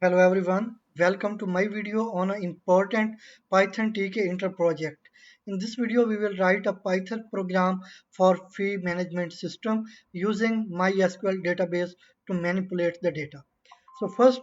Hello everyone, welcome to my video on an important Python Tkinter project. In this video, we will write a Python program for fee management system using MySQL database to manipulate the data. So first,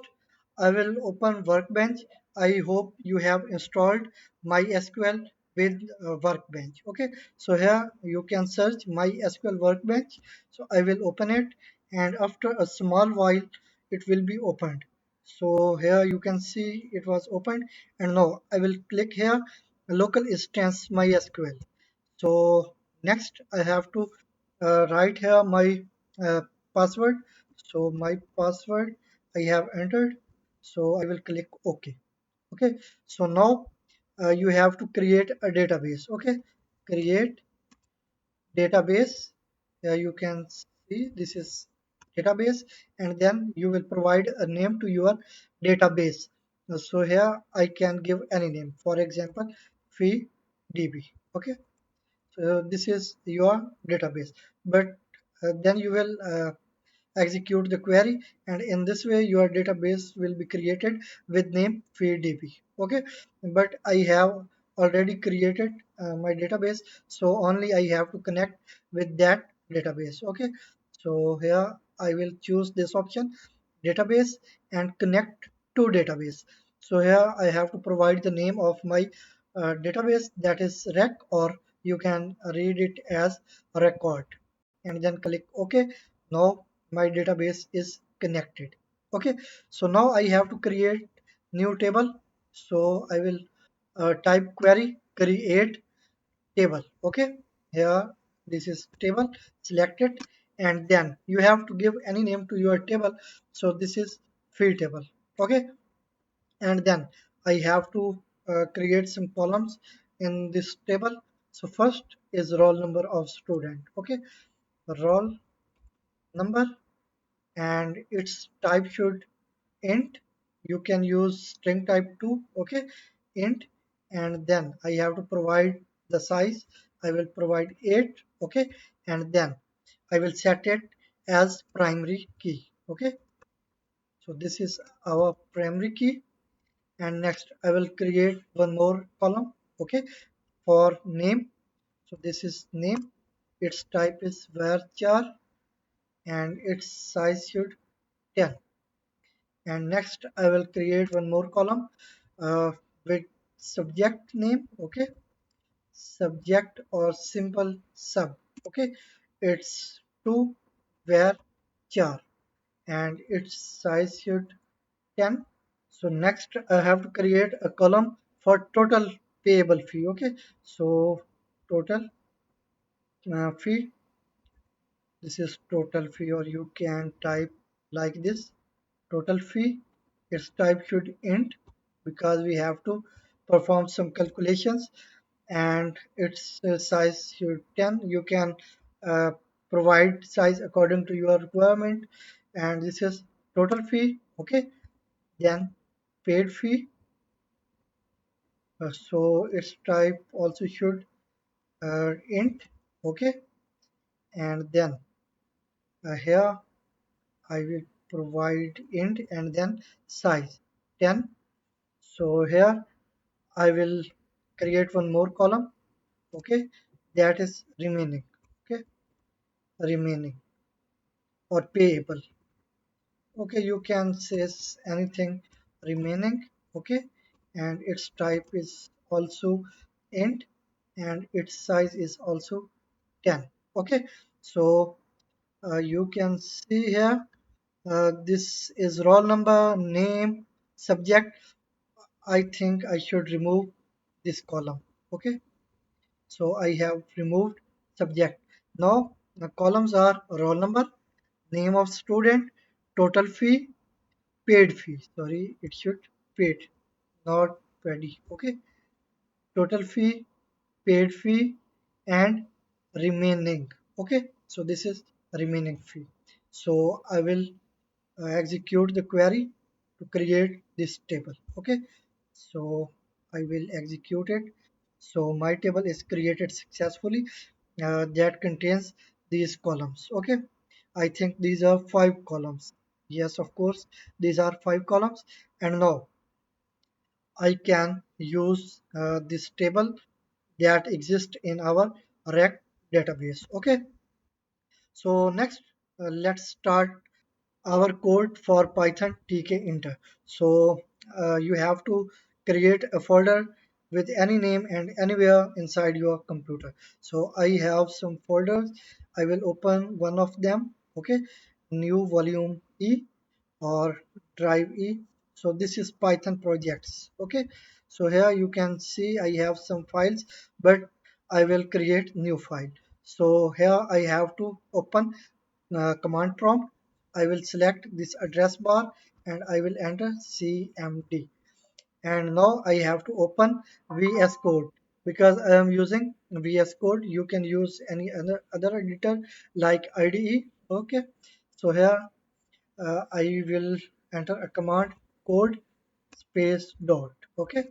I will open Workbench. I hope you have installed MySQL with Workbench. Okay, so here you can search MySQL Workbench. So I will open it, and after a small while, it will be opened. So here you can see it was opened, and now I will click here local instance MySQL. So next I have to write here my uh, password. So my password I have entered. So I will click OK. Okay. So now you have to create a database. Okay. Create database. You can see this is database, and then you will provide a name to your database. So here I can give any name, for example fee db. Okay, so this is your database, but then you will execute the query, and in this way your database will be created with name feeddb. Okay, but I have already created my database, so only I have to connect with that database. Okay, so here I will choose this option, database, and connect to database. So here I have to provide the name of my database, that is rec, or you can read it as record, and then click OK. Now my database is connected. Okay, so now I have to create new table. So I will type query create table. Okay, here this is table, select it, and then you have to give any name to your table. So this is field table. Okay, and then I have to create some columns in this table. So first is roll number of student. Okay, roll number, and its type should int. You can use string type too. Okay, int, and then I have to provide the size. I will provide 8. Okay, and then I will set it as primary key. Okay, so this is our primary key, and next I will create one more column. Okay, for name. So this is name, its type is varchar, and its size should 10. And next I will create one more column uh, with subject name. Okay, subject or simple sub. Okay, it's 2 var char, and its size should 10. So next I have to create a column for total payable fee. Okay, so total fee, this is total fee, or you can type like this, total fee. Its type should int, because we have to perform some calculations, and its size should 10. You can uh, provide size according to your requirement, and this is total fee. Okay, then paid fee. So its type also should int. Okay, and then here I will provide int, and then size 10. So here I will create one more column. Okay, that is remaining. Okay, remaining or payable. Okay, you can say anything remaining. Okay, and its type is also int, and its size is also 10. Okay, so you can see here this is roll number, name, subject. I think I should remove this column. Okay, so I have removed subject. Now the columns are roll number, name of student, total fee, paid fee. Sorry, it should paid, not paid. Okay, total fee, paid fee, and remaining. Okay, so this is remaining fee. So I will execute the query to create this table. Okay, so I will execute it. So my table is created successfully, that contains these columns. Okay, I think these are 5 columns. Yes, of course, these are 5 columns. And now I can use this table that exists in our rec database. Okay, so next let's start our code for Python Tkinter. So you have to create a folder with any name and anywhere inside your computer. So I have some folders. I will open one of them. Okay, new volume E or drive E. So this is Python projects. Okay, so here you can see I have some files, but I will create new file. So here I have to open command prompt. I will select this address bar and I will enter CMD. And now I have to open VS Code because I am using VS Code. You can use any other editor like IDE. Okay, so here I will enter a command code space dot. Okay,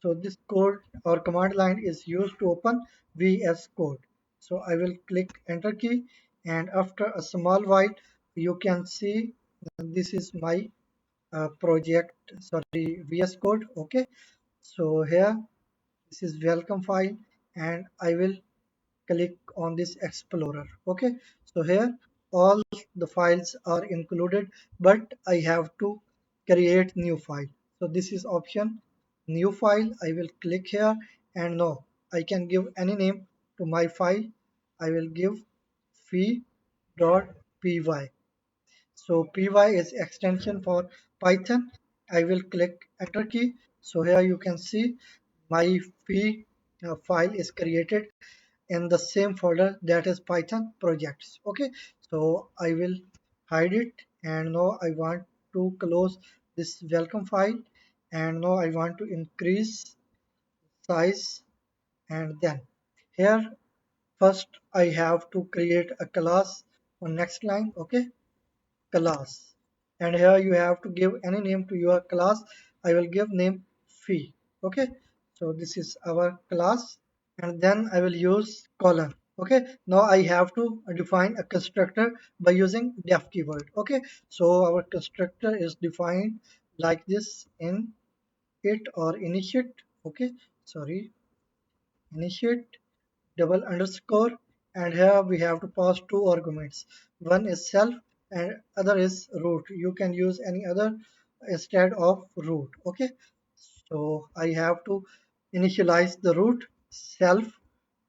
so this code or command line is used to open VS Code. So I will click enter key, and after a small while you can see this is my project, sorry, VS Code. Okay, so here this is welcome file, and I will click on this explorer. Okay, so here all the files are included, but I have to create new file. So this is option new file. I will click here, and now I can give any name to my file. I will give fee.py. So py is extension for Python. I will click enter key. So here you can see my fee file is created in the same folder, that is Python projects. Okay, so I will hide it, and now I want to close this welcome file, and now I want to increase size. And then here first I have to create a class on next line. Okay, class, and here you have to give any name to your class. I will give name fee. Okay, so this is our class, and then I will use colon. Okay, now I have to define a constructor by using def keyword. Okay, so our constructor is defined like this in it or initiate. Okay, sorry, initiate double underscore, and here we have to pass two arguments. One is self and other is root. You can use any other instead of root. Okay, so I have to initialize the root self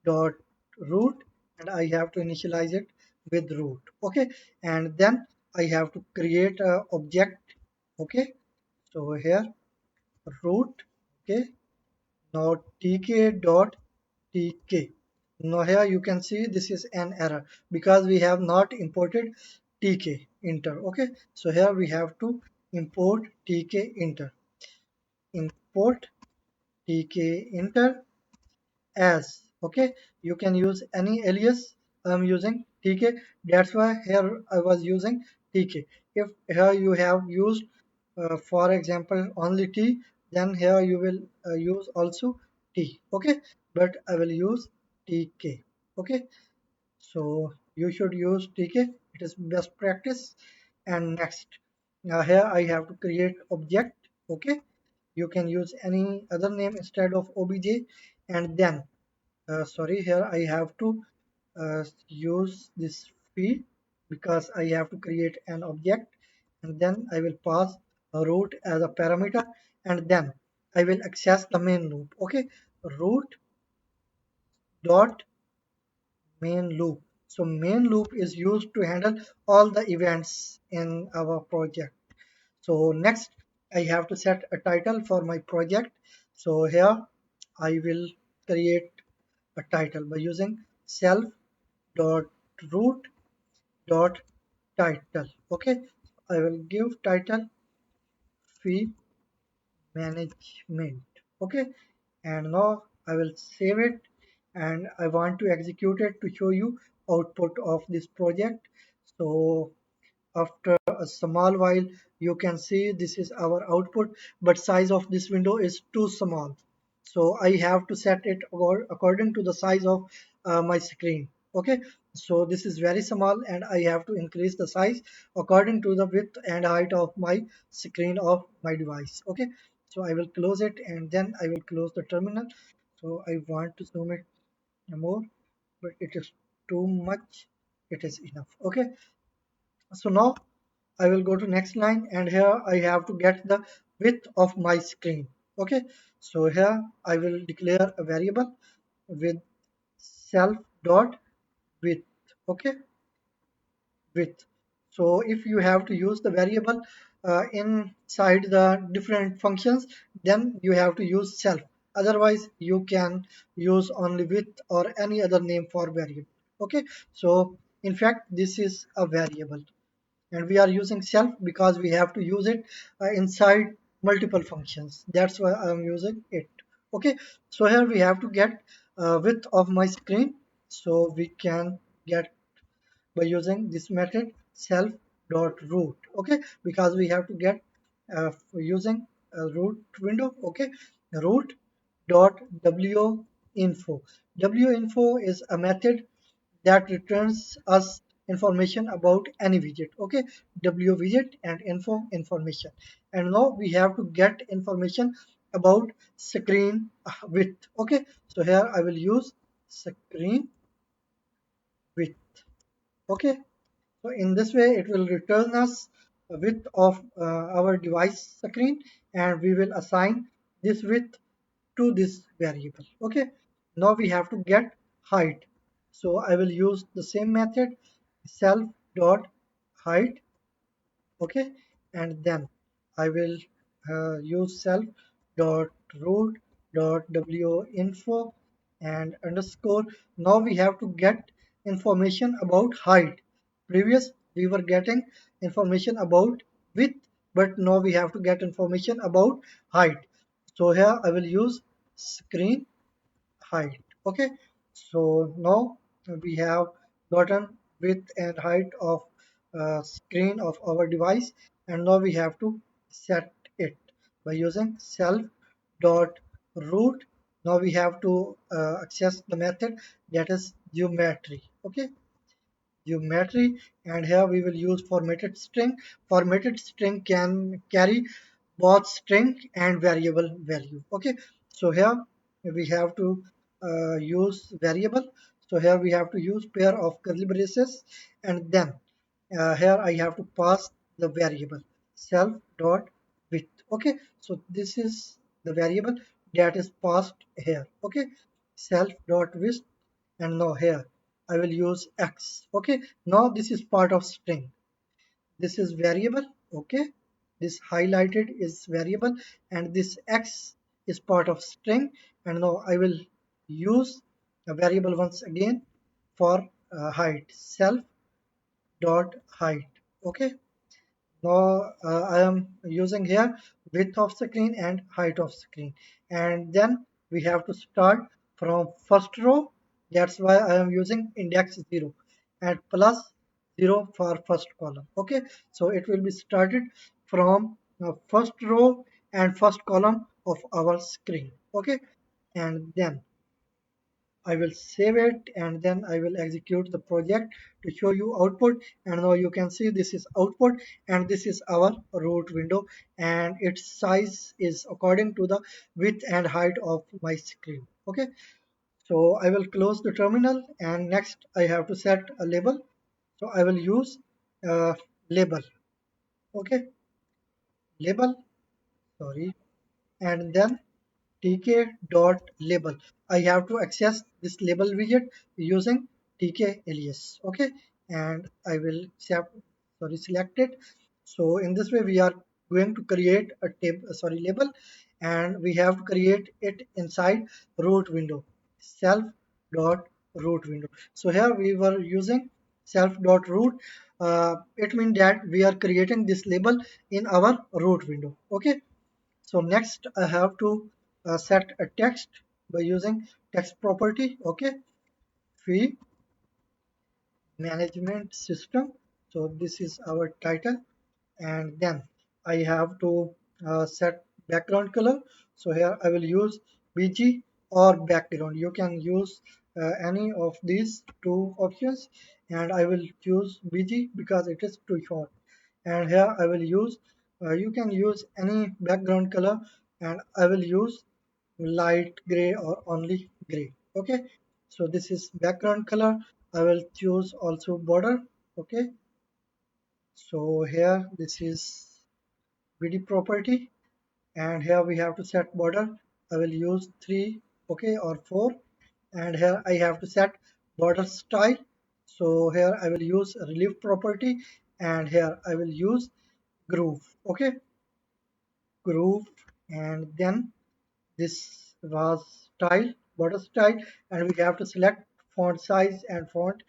dot root, and I have to initialize it with root. Okay, and then I have to create a object. Okay, so here root. Okay, now tk dot tk. Now here you can see this is an error because we have not imported tk inter. Okay, so here we have to import tk inter. Import tk inter as. Okay, you can use any alias. I'm using tk. That's why here I was using tk. If here you have used for example only t, then here you will use also t. Okay, but I will use tk. Okay, so you should use tk. It is best practice. And next here I have to create object. Okay, you can use any other name instead of obj. And then sorry, here I have to use this fee because I have to create an object, and then I will pass a root as a parameter, and then I will access the main loop. Okay, root dot main loop. So main loop is used to handle all the events in our project. So next I have to set a title for my project. So here I will create a title by using self dot root dot title. Okay, I will give title fee management. Okay, and now I will save it, and I want to execute it to show you output of this project. So after a small while you can see this is our output, but size of this window is too small, so I have to set it according to the size of my screen. Okay, so this is very small and I have to increase the size according to the width and height of my screen of my device. Okay, so I will close it and then I will close the terminal. So I want to zoom it more, but it is too much. It is enough. Okay, so now I will go to next line and here I have to get the width of my screen. Okay, so here I will declare a variable with self dot width. Okay, width. So if you have to use the variable inside the different functions, then you have to use self. Otherwise, you can use only width or any other name for variable. Okay, so in fact, this is a variable and we are using self because we have to use it inside multiple functions. That's why I'm using it. Okay, so here we have to get width of my screen, so we can get by using this method self dot root. Okay, because we have to get using a root window. Okay, root dot w info. W info is a method that returns us information about any widget. Okay, w widget and info information, and now we have to get information about screen width. Okay, so here I will use screen width. Okay, so in this way it will return us a width of our device screen and we will assign this width to this variable. Okay, now we have to get height. So I will use the same method self dot height. Okay, and then I will use self dot root dot w info and underscore. Now we have to get information about height. Previous we were getting information about width, but now we have to get information about height. So here I will use screen height. Okay, so now we have gotten width and height of screen of our device, and now we have to set it by using self dot root. Now we have to access the method that is geometry. Okay, geometry, and here we will use formatted string. Formatted string can carry both string and variable value. Okay, so here we have to use variable. So here we have to use pair of curly braces, and then here I have to pass the variable self dot width. Okay, so this is the variable that is passed here. Okay, self dot width, and now here I will use x. Okay, now this is part of string. This is variable. Okay, this highlighted is variable, and this x is part of string. And now I will use a variable once again for height self dot height. Okay, now I am using here width of screen and height of screen, and then we have to start from first row. That's why I am using index 0 and plus 0 for first column. Okay, so it will be started from first row and first column of our screen. Okay, and then I will save it and then I will execute the project to show you output. And now you can see this is output and this is our root window, and its size is according to the width and height of my screen. Okay, so I will close the terminal and next I have to set a label. So I will use label. Okay, label, sorry, and then tk dot label. I have to access this label widget using tk alias. Okay, and I will select it. So in this way we are going to create a table, sorry, label, and we have to create it inside root window self dot root window. So here we were using self dot root. It means that we are creating this label in our root window. Okay, so next I have to set a text by using text property. Okay, fee management system. So this is our title, and then I have to set background color. So here I will use BG or background. You can use any of these two options, and I will choose BG because it is too short. And here I will use, you can use any background color, and I will use light gray or only gray. Okay, so this is background color. I will choose also border. Okay, so here this is BD property, and here we have to set border. I will use 3, okay, or 4, and here I have to set border style. So here I will use relief property, and here I will use groove. Okay, groove, and then this was style, border style, and we have to select font size and font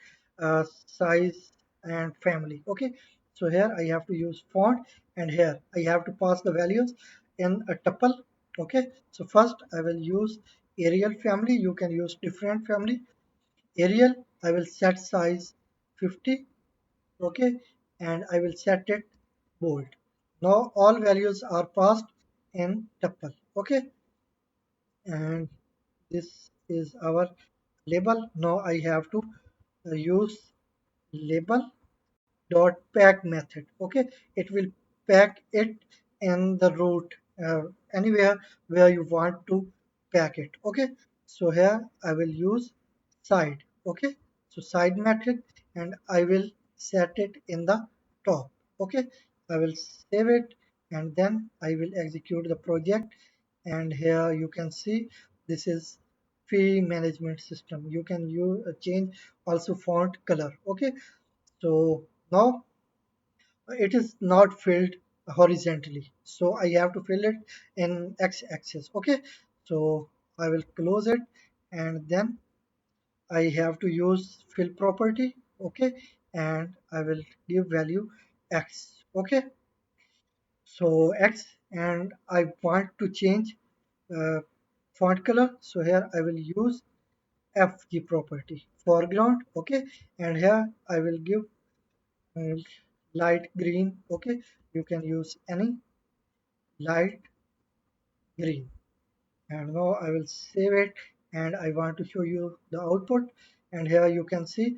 size and family. Okay, so here I have to use font, and here I have to pass the values in a tuple. Okay, so first I will use Arial family. You can use different family. Arial, I will set size 50. Okay, and I will set it bold. Now all values are passed in tuple. Okay, and this is our label. Now I have to use label dot pack method. Okay, it will pack it in the root, anywhere where you want to pack it. Okay, so here I will use side. Okay, so side method, and I will set it in the top. Okay, I will save it, and then I will execute the project. And here you can see this is fee management system. You can use change also font color. Okay, so now it is not filled horizontally, so I have to fill it in x-axis. Okay, so I will close it, and then I have to use fill property. Okay, and I will give value x. Okay, so x, and I want to change uh, font color, so here I will use fg property, foreground. Okay, and here I will give uh, light green. Okay, you can use any light green, and now I will save it, and I want to show you the output. And here you can see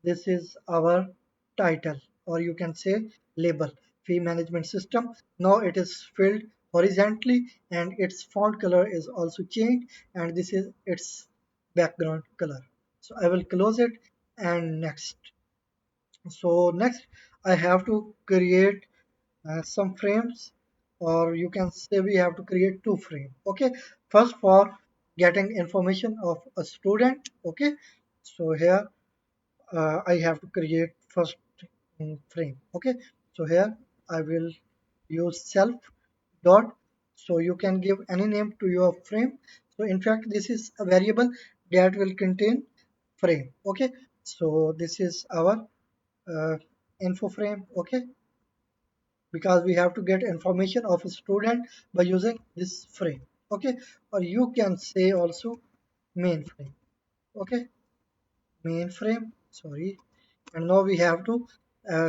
this is our title, or you can say label, fee management system. Now it is filled horizontally, and its font color is also changed, and this is its background color. So I will close it, and next. So next I have to create some frames, or you can say we have to create two frames. Okay, first for getting information of a student. Okay, so here I have to create first frame. Okay, so here I will use self dot, so you can give any name to your frame. So in fact this is a variable that will contain frame. Okay, so this is our uh, info frame. Okay, because we have to get information of a student by using this frame. Okay, or you can say also main frame. Okay, main frame, sorry. And now we have to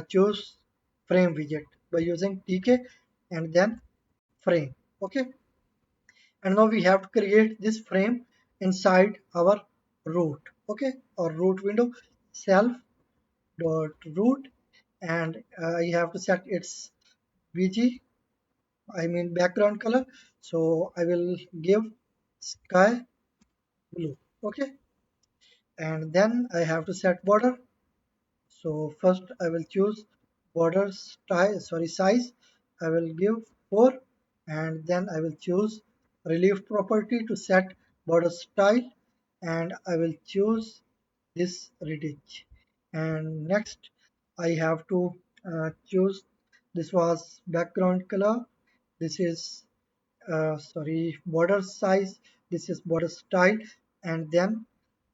choose frame widget by using tk, and then frame. Okay, and now we have to create this frame inside our root. Okay, or root window, self dot root, and I have to set its bg, I mean background color. So I will give sky blue. Okay, and then I have to set border. So first I will choose border style, sorry, size. I will give 4, and then I will choose relief property to set border style, and I will choose this reddish. And next I have to choose, this was background color, this is sorry, border size, this is border style, and then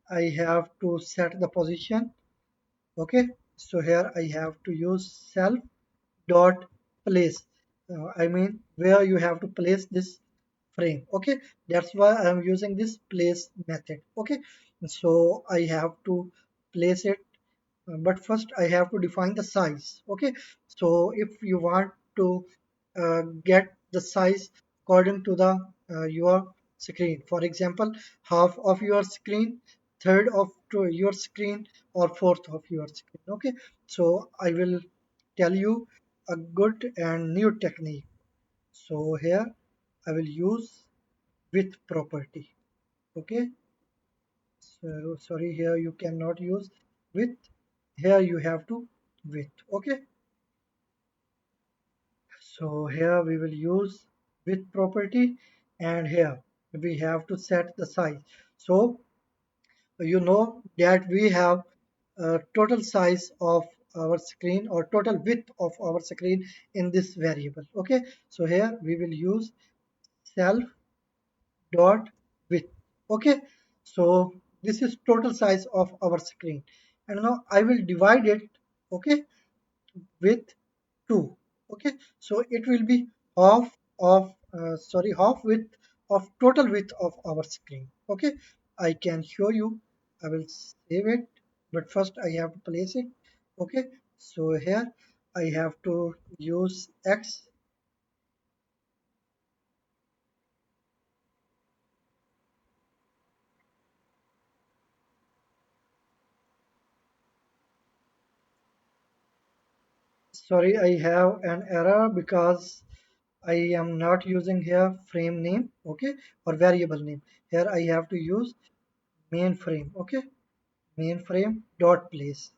I have to set the position. Okay, so here I have to use self dot place, I mean where you have to place this frame. Okay, that's why I am using this place method. Okay, so I have to place it, but first I have to define the size. Okay, so if you want to get the size according to the your screen, for example half of your screen, third of your screen or fourth of your screen. Okay, so I will tell you a good and new technique. So here I will use with property. Okay, so sorry, here you cannot use with, here you have to with. Okay, so here we will use with property, and here we have to set the size. So you know that we have a total size of our screen or total width of our screen in this variable. Okay, so here we will use self dot width. Okay, so this is total size of our screen, and now I will divide it, okay, with 2. Okay, so it will be half of half width of total width of our screen. Okay, I can show you. I will save it, but first I have to place it. Okay, so here I have to use x. Sorry, I have an error because I am not using here frame name, okay, or variable name. Here I have to use main frame. Okay, mainframe dot place.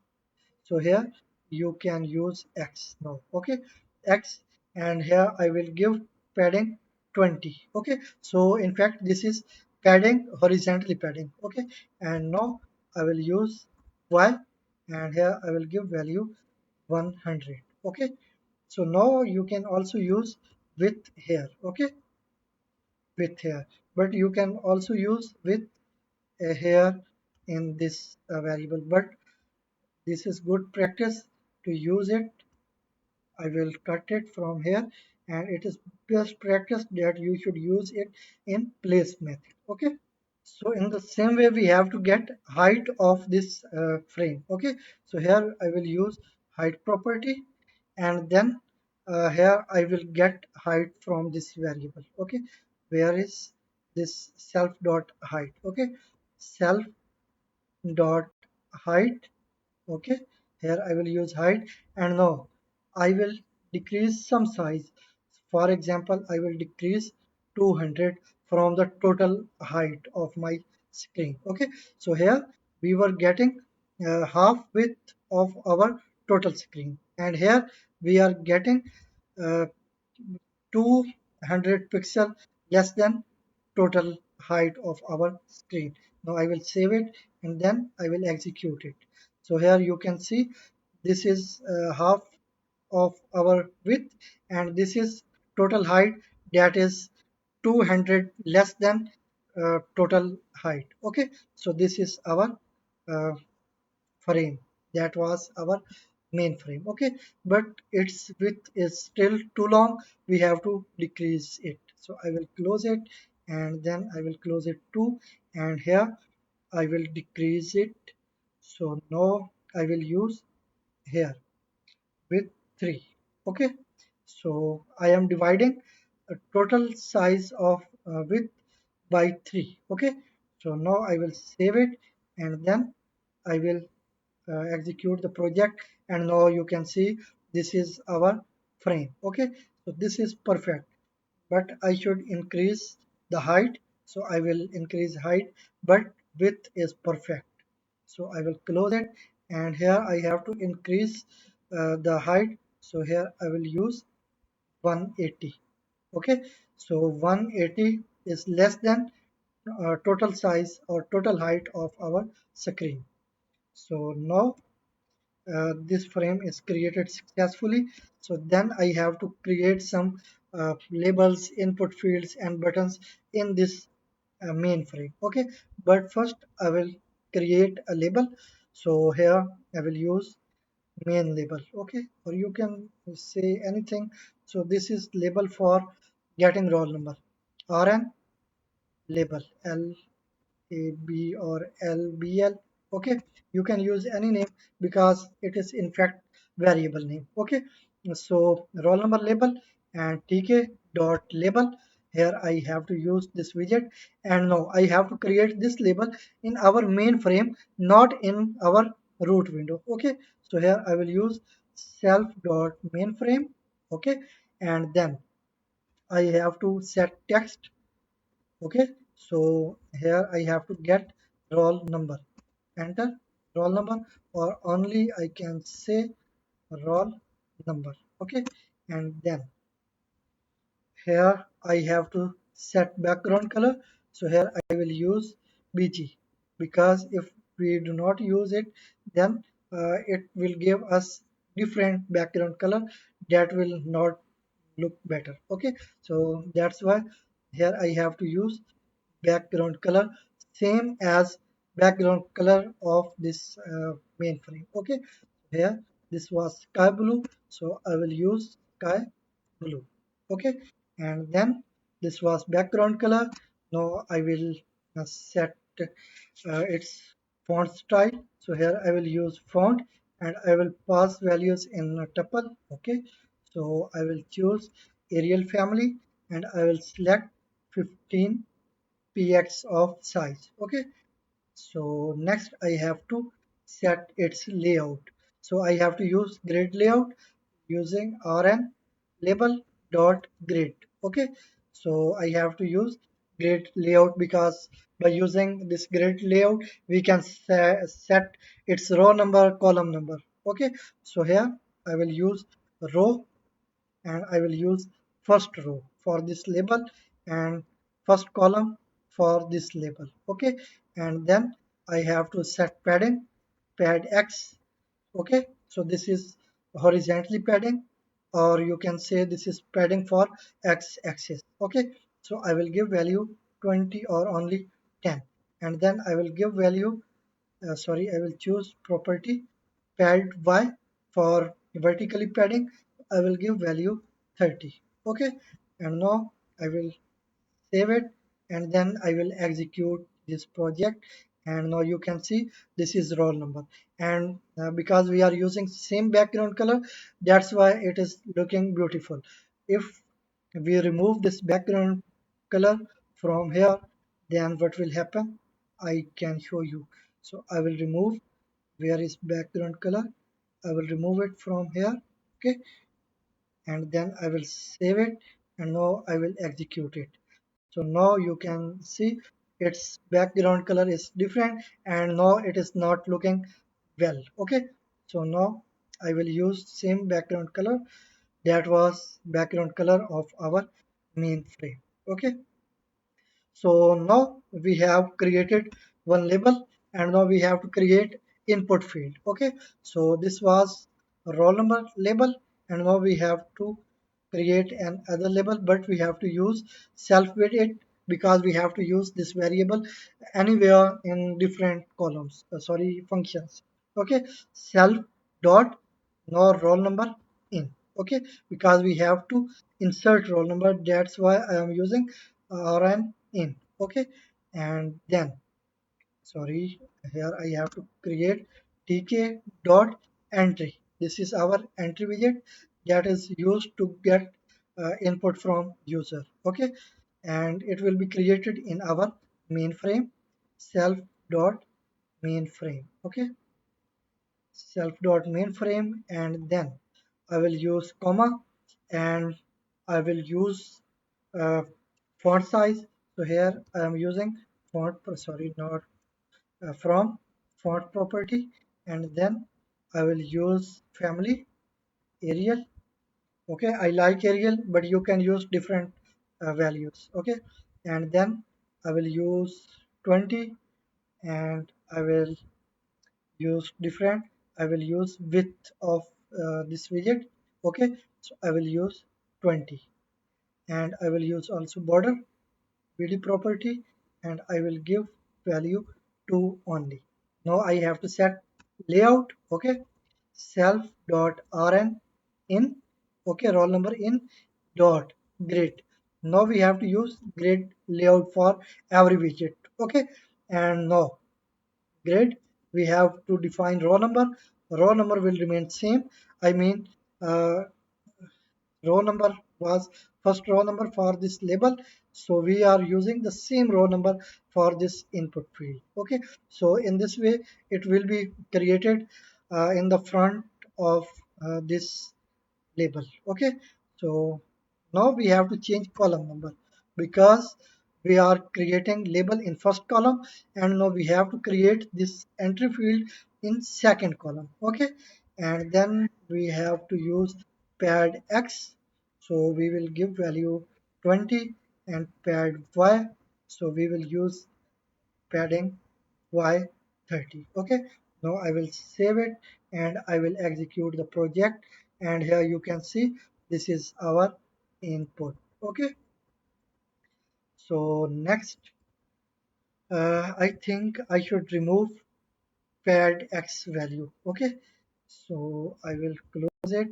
So here you can use x now. Okay, x, and here I will give padding 20. Okay, so in fact this is padding, horizontally padding. Okay, and now I will use y, and here I will give value 100. Okay, so now you can also use width here. Okay, width here, but you can also use width here in this variable, but this is good practice to use it. I will cut it from here, and it is best practice that you should use it in place method. Okay, so in the same way we have to get height of this frame. Okay, so here I will use height property, and then here I will get height from this variable. Okay, where is this self dot height? Okay, self dot height. Okay, here I will use height, and now I will decrease some size. For example, I will decrease 200 from the total height of my screen. Okay, so here we were getting half width of our total screen, and here we are getting uh, 200 pixel less than total height of our screen. Now I will save it, and then I will execute it. So here you can see this is half of our width, and this is total height, that is 200 less than total height. Okay, so this is our uh, frame. That was our main frame. Okay, but its width is still too long. We have to decrease it. So I will close it, and then I will close it too, and here I will decrease it. So now I will use here with 3. Okay, so I am dividing a total size of width by 3. Okay, so now I will save it, and then I will execute the project, and now you can see this is our frame. Okay, so this is perfect, but I should increase the height. So I will increase height, but width is perfect. So I will close it, and here I have to increase the height. So here I will use 180. Okay, so 180 is less than total size or total height of our screen. So now this frame is created successfully. So then I have to create some labels, input fields, and buttons in this main frame. Okay, but first I will create a label. So here I will use main label. Okay, or you can say anything. So this is label for getting roll number. RN label, LAB or LBL. Okay, you can use any name because it is in fact variable name. Okay, so roll number label and tk dot label, here I have to use this widget, and now I have to create this label in our main frame, not in our root window. Okay, so here I will use self.mainFrame. Okay, and then I have to set text. Okay, so here I have to get roll number, enter roll number, or only I can say roll number. Okay, and then here I have to set background color. So here I will use BG, because if we do not use it, then it will give us different background color that will not look better. Okay, so that's why here I have to use background color same as background color of this mainframe. Okay, here this was sky blue, so I will use sky blue. Okay, and then this was background color. Now I will set its font style. So here I will use font, and I will pass values in a tuple. Okay, so I will choose Arial family, and I will select 15 px of size. Okay, so next I have to set its layout. So I have to use grid layout using rn label dot grid. Okay, so I have to use grid layout because by using this grid layout we can set its row number, column number. Okay, so here I will use row, and I will use first row for this label and first column for this label. Okay, and then I have to set padding, pad x. Okay, so this is horizontally padding, or you can say this is padding for x axis. Okay, so I will give value 20 or only 10, and then I will give value I will choose property pad y for vertically padding. I will give value 30. Okay, and now I will save it, and then I will execute this project, and now you can see this is roll number, and because we are using same background color, that's why it is looking beautiful. If we remove this background color from here, then what will happen, I can show you. So I will remove, where is background color, I will remove it from here. Okay, and then I will save it, and now I will execute it. So now you can see its background color is different, and now it is not looking well. Okay, so now I will use same background color that was background color of our main frame. Okay, so now we have created one label, and now we have to create input field. Okay, so this was a roll number label, and now we have to create an other label, but we have to use self with it because we have to use this variable anywhere in different columns, functions. Okay, self dot now roll number in. Okay, because we have to insert roll number, that's why I am using rn in. Okay, and then sorry here I have to create tk dot entry. This is our entry widget that is used to get input from user. Okay, and it will be created in our mainframe self dot mainframe. Okay, self dot mainframe, and then I will use comma, and I will use uh, font size. So here I am using font, not from font property, and then I will use family Arial. Okay, I like Arial, but you can use different values. Okay, and then I will use 20, and I will use different. I will use width of this widget. Okay, so I will use 20, and I will use also border bd property, and I will give value 2 only. Now I have to set layout. Okay, self dot rn in. Okay, roll number in dot grid. Now we have to use grid layout for every widget. Okay, and now grid we have to define row number. Row number will remain same. I mean uh, row number was first row number for this label, so we are using the same row number for this input field. Okay, so in this way it will be created in the front of this label. Okay, so now we have to change column number because we are creating label in first column, and now we have to create this entry field in second column. Okay, and then we have to use pad x, so we will give value 20, and pad y, so we will use padding y30. Okay, now I will save it and I will execute the project, and here you can see this is our input. Okay, so next I think I should remove paired x value. Okay, so I will close it,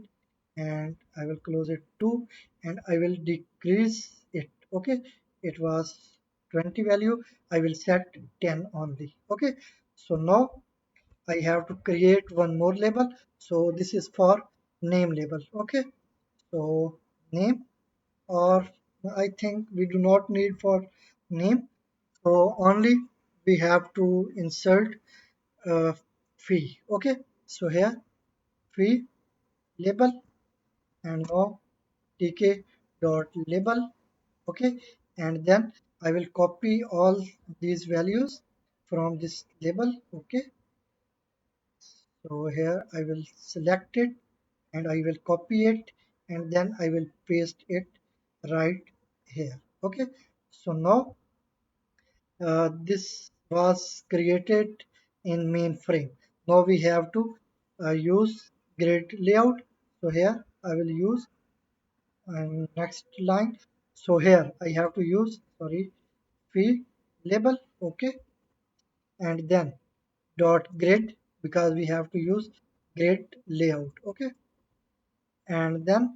and I will close it too, and I will decrease it. Okay, it was 20 value, I will set 10 only. Okay, so now I have to create one more label. So this is for name label. Okay, so name, or I think we do not need for name. So only we have to insert fee. Okay, so here fee label, and now tk dot label. Okay, and then I will copy all these values from this label. Okay, so here I will select it and I will copy it, and then I will paste it right here. Okay, so now this was created in mainframe. Now we have to use grid layout. So here I will use next line. So here I have to use, sorry, fee label. Okay, and then dot grid, because we have to use grid layout. Okay, and then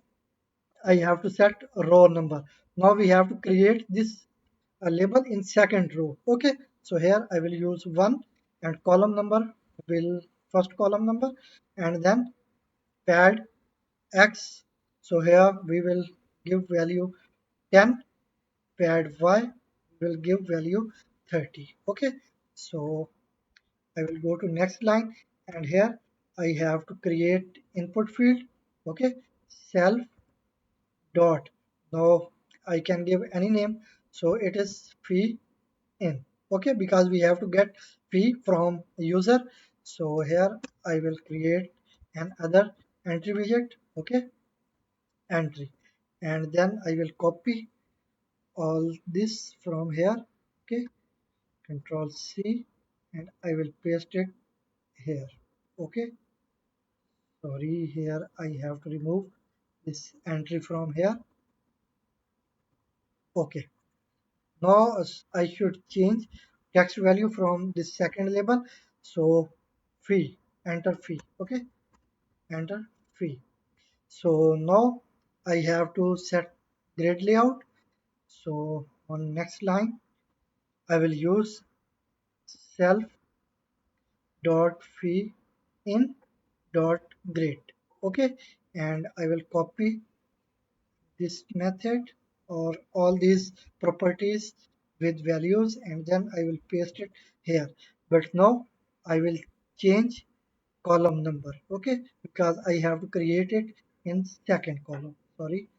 I have to set row number. Now we have to create this label in second row. Okay, so here I will use 1, and column number will first column number, and then pad x. So here we will give value 10, pad y will give value 30. Okay, so I will go to next line, and here I have to create input field. Okay, self dot. Now I can give any name, so it is fee in. Okay, because we have to get fee from user, so here I will create an other entry widget. Okay, entry, and then I will copy all this from here. Okay, control C, and I will paste it here. Okay, sorry, here I have to remove this entry from here. Okay, now I should change text value from this second label. So fee, enter fee. Okay, enter fee. So now I have to set grid layout. So on next line, I will use self dot fee in dot grid. Okay, and I will copy this method or all these properties with values, and then I will paste it here. But now I will change column number. Okay, because I have to create it in second column. Sorry,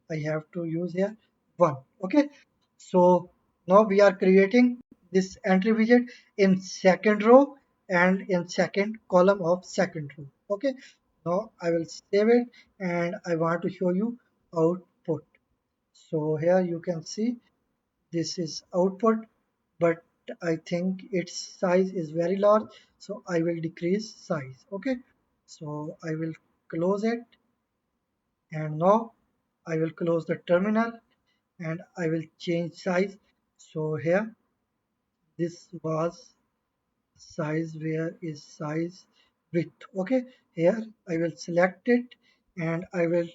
I have to use here 1. Okay, so now we are creating this entry widget in second row and in second column of second row. Okay, now I will save it, and I want to show you output. So here you can see this is output, but I think its size is very large, so I will decrease size. Okay, so I will close it, and now I will close the terminal, and I will change size. So here this was size, where is size width. Okay, here I will select it, and I will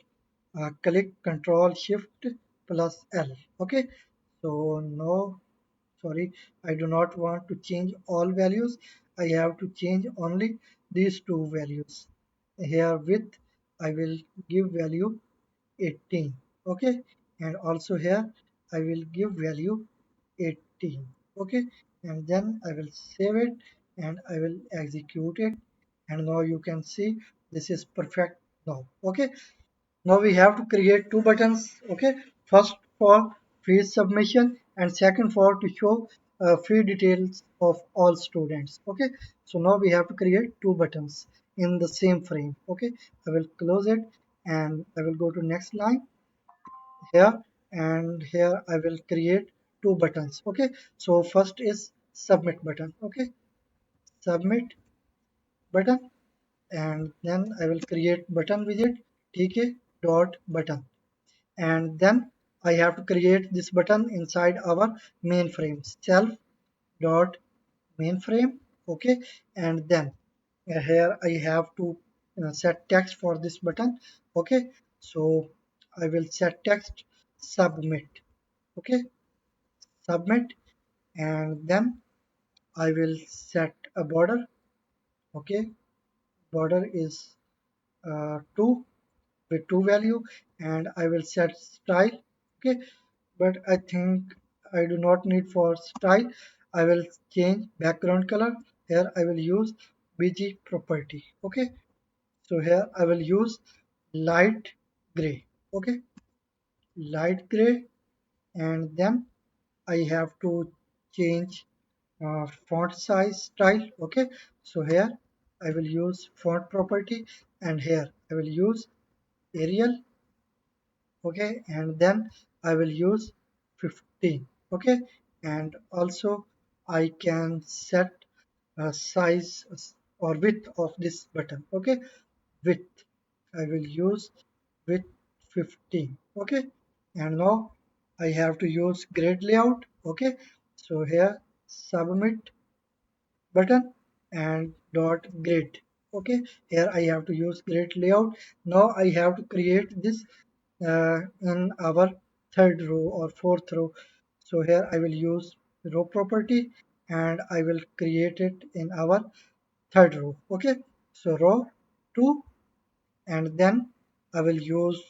click Control Shift plus L. Okay, so now, sorry, I do not want to change all values. I have to change only these two values. Here width I will give value 18. okay, and also here I will give value 18, okay, and then I will save it and I will execute it, and now you can see this is perfect now. Okay, now we have to create two buttons, okay, first for fees submission and second for to show fee details of all students. Okay, so now we have to create two buttons in the same frame. Okay, I will close it and I will go to next line here, and here I will create two buttons. Okay, so first is submit button. Okay, submit button, and then I will create button widget tk dot button, and then I have to create this button inside our mainframe self dot mainframe. Okay, and then here I have to set text for this button. Okay, so I will set text submit. Okay, submit, and then I will set a border. Okay, border is 2 with 2 value, and I will set style. Okay, but I think I do not need for style. I will change background color. Here I will use bg property. Okay, so here I will use light gray. Okay, light gray, and then I have to change font size style. Okay, so here I will use font property, and here I will use Arial. Okay, and then I will use 15. Okay, and also I can set a size or width of this button. Okay, width I will use width 15. Okay, and now I have to use grid layout. Okay, so here submit button and dot grid. Okay, here I have to use grid layout. Now I have to create this in our third row or fourth row. So here I will use row property and I will create it in our third row. Okay, so row 2, and then I will use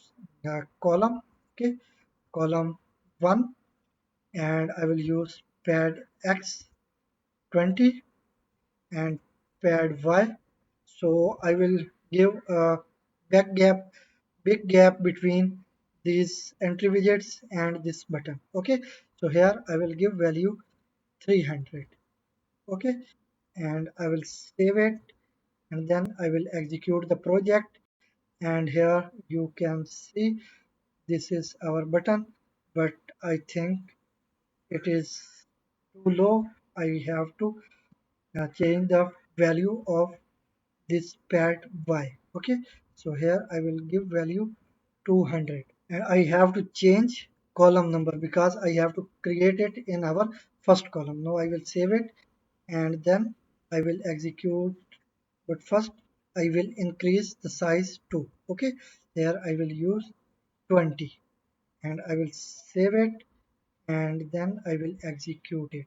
column. Okay, column 1, and I will use pad x 20 and pad y. So I will give a back gap, big gap between these entry widgets and this button. Okay, so here I will give value 300. Okay, and I will save it, and then I will execute the project, and here you can see this is our button, but I think it is too low. I have to change the value of this pad y. Okay, so here I will give value 200, and I have to change column number because I have to create it in our first column. Now I will save it, and then I will execute, but first I will increase the size to. Okay, here I will use 20, and I will save it, and then I will execute it.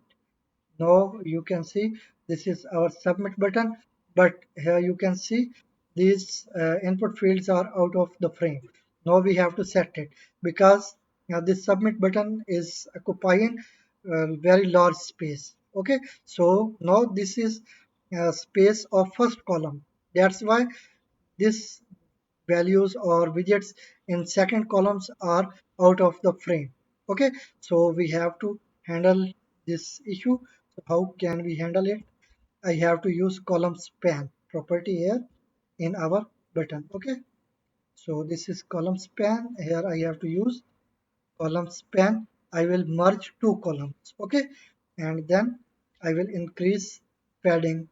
Now you can see this is our submit button, but here you can see these input fields are out of the frame. Now we have to set it because this submit button is occupying very large space. Okay, so now this is space of first column. That's why this values or widgets in second columns are out of the frame. Okay, so we have to handle this issue. So how can we handle it? I have to use column span property here in our button. Okay, so this is column span. Here I have to use column span. I will merge two columns. Okay, and then I will increase padding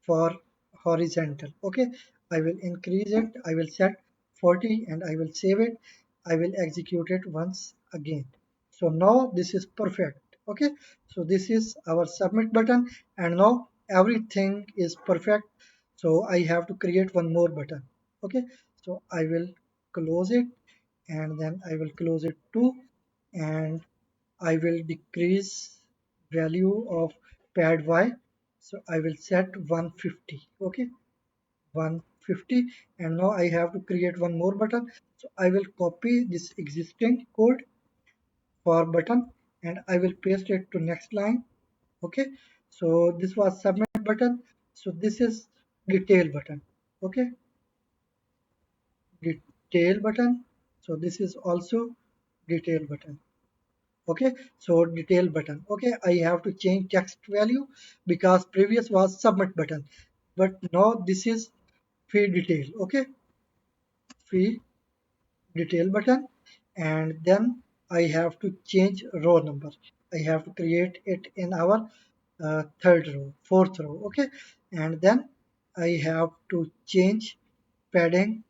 for horizontal. Okay, I will increase it. I will set 40 and I will save it. I will execute it once again. So now this is perfect. Okay, so this is our submit button, and now everything is perfect. So I have to create one more button. Okay, so I will close it, and then I will close it too, and I will decrease value of pad y. So I will set 150. Okay, 150. 150, and now I have to create one more button. So I will copy this existing code for button and I will paste it to next line. Okay, so this was submit button. So this is detail button. Okay, detail button. So this is also detail button. Okay, so detail button. Okay, I have to change text value because previous was submit button, but now this is fee detail. Okay, fee detail button, and then I have to change row number. I have to create it in our third row, fourth row. Okay, and then I have to change padding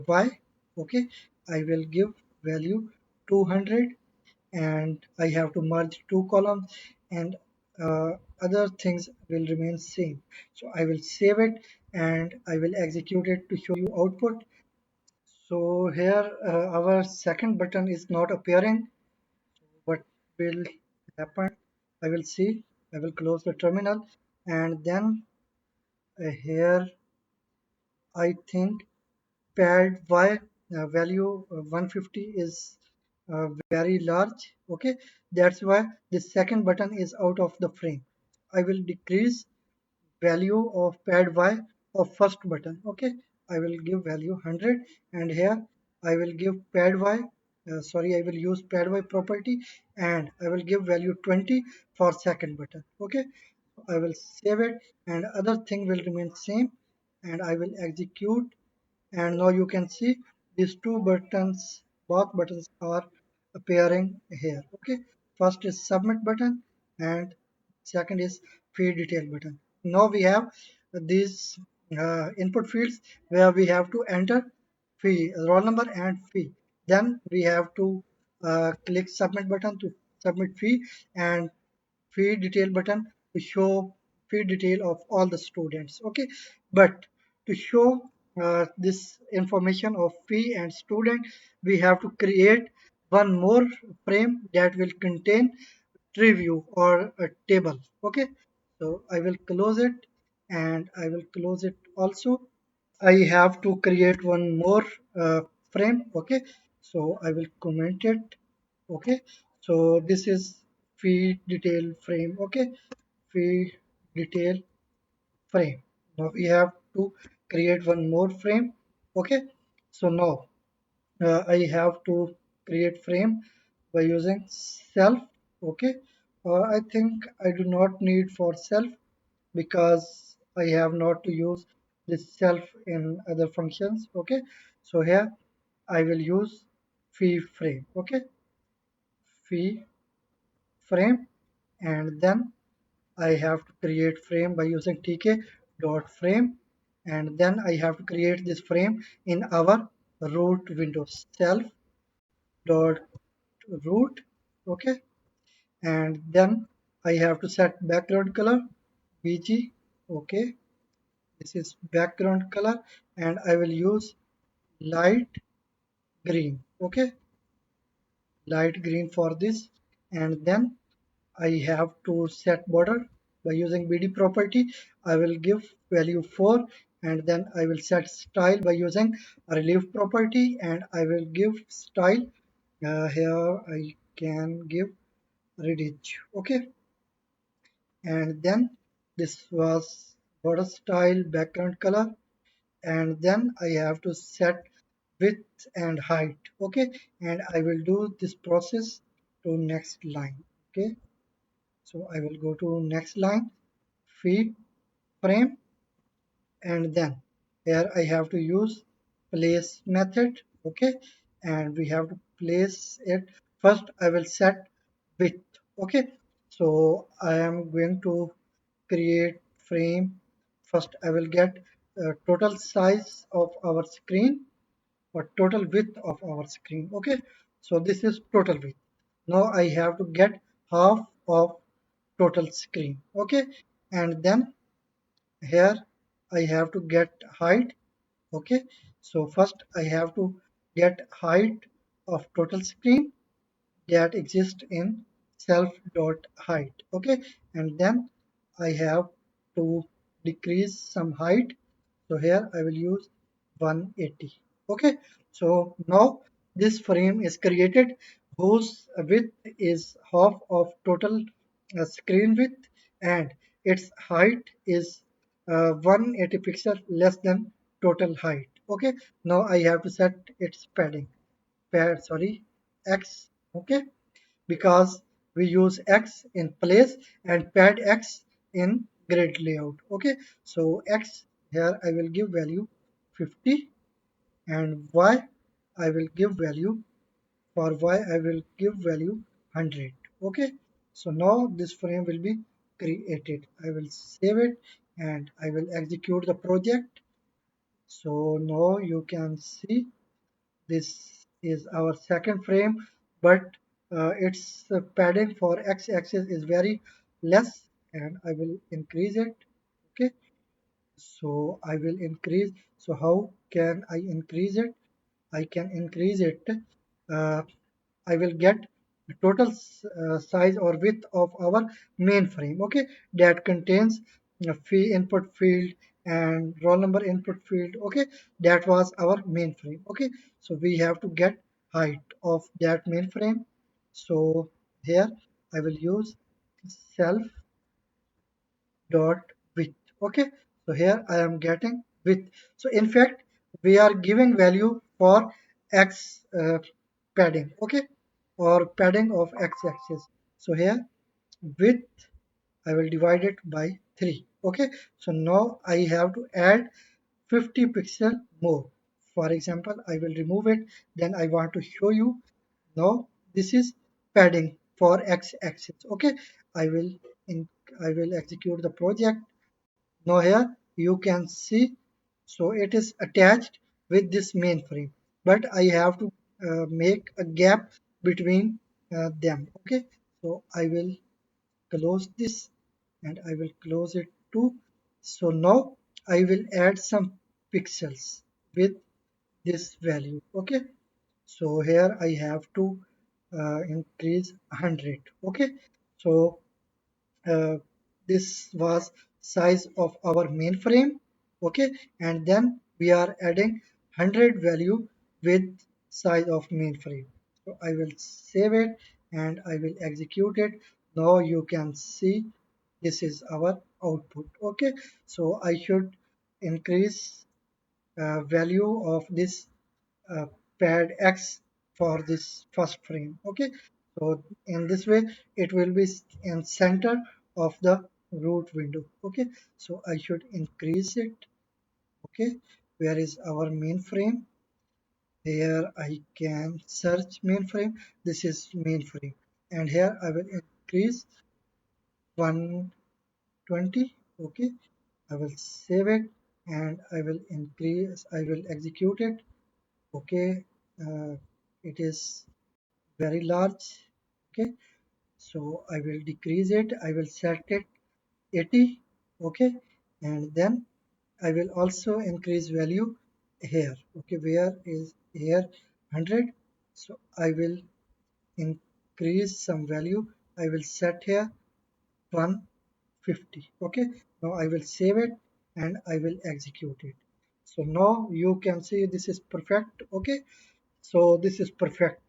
y. Okay, I will give value 200, and I have to merge two columns, and other things will remain same. So I will save it and I will execute it to show you output. So here our second button is not appearing. What will happen? I will see. I will close the terminal, and then here I think pad y value 150 is very large. Okay, that's why the second button is out of the frame. I will decrease value of pad y of first button. Okay, I will give value 100, and here I will give pad y, sorry, I will use pad y property, and I will give value 20 for second button. Okay, I will save it and other thing will remain same, and I will execute, and now you can see these two buttons, both buttons are appearing here. Okay, first is submit button and second is feed detail button. Now we have these input fields where we have to enter fee, roll number and fee. Then we have to click submit button to submit fee, and feed detail button to show feed detail of all the students. Okay, but to show this information of fee and student, we have to create one more frame that will contain tree view or a table. Okay, so I will close it and I will close it also. I have to create one more frame. Okay, so I will comment it. Okay, so this is fee detail frame. Okay, fee detail frame. Now we have to create one more frame. Okay, so now I have to create frame by using self. Okay, I think I do not need for self because I have not to use this self in other functions. Okay, so here I will use fee frame. Okay, fee frame, and then I have to create frame by using tk dot frame, and then I have to create this frame in our root window, self dot root. Okay, and then I have to set background color bg. Okay, this is background color, and I will use light green. Okay, light green for this, and then I have to set border by using bd property. I will give value 4, and then I will set style by using relief property, and I will give style, here I can give reddish. Okay, and then this was border style background color, and then I have to set width and height. Okay, and I will do this process to next line. Okay, so I will go to next line, feed frame, and then here I have to use place method. Okay, and we have to place it. First I will set width. Okay, so I am going to create frame. First I will get total size of our screen or total width of our screen. Okay, so this is total width. Now I have to get half of total screen. Okay, and then here I have to get height. Okay, so first I have to get height of total screen that exists in self dot height. Okay, and then I have to decrease some height. So here I will use 180. Okay, so now this frame is created whose width is half of total screen width and its height is 180 pixel less than total height. Okay, now I have to set its padding. Sorry, X. Okay, because we use X in place and pad X in grid layout. Okay, so X here I will give value 50 and Y I will give value for Y I will give value 100. Okay, so now this frame will be created. I will save it and I will execute the project. So now you can see this is our second frame, but its padding for x-axis is very less, and I will increase it. Okay, so I will increase. So how can I increase it? I can increase it. Uh, I will get the total size or width of our main frame. Okay, that contains a fee input field and roll number input field. Okay, that was our main frame. Okay, so we have to get height of that main frame. So here I will use self dot width. Okay, so here I am getting width. So in fact we are giving value for x padding. Okay, or padding of x-axis. So here width I will divide it by 3. Okay, so now I have to add 50 pixel more. For example, I will remove it, then I want to show you. Now this is padding for x-axis. Okay, I will in I will execute the project. Now here you can see, so it is attached with this mainframe, but I have to make a gap between them. Okay, so I will close this and I will close it too. So now I will add some pixels with this value. Okay, so here I have to increase 100. Okay, so uh, this was size of our mainframe. Okay, and then we are adding 100 value with size of mainframe. So I will save it and I will execute it. Now you can see this is our output. Okay, so I should increase value of this uh, pad x for this first frame. Okay, so in this way it will be in center of the root window. Okay, so I should increase it. Okay, where is our main frame? Here I can search mainframe. This is mainframe, and here I will increase 120. Okay, I will save it and I will increase, I will execute it. Okay, uh, it is very large. Okay, so I will decrease it. I will set it 80. Okay, and then I will also increase value here. Okay, where is here 100? So I will increase some value. I will set here 150. Okay, now I will save it and I will execute it. So now you can see this is perfect. Okay, so this is perfect.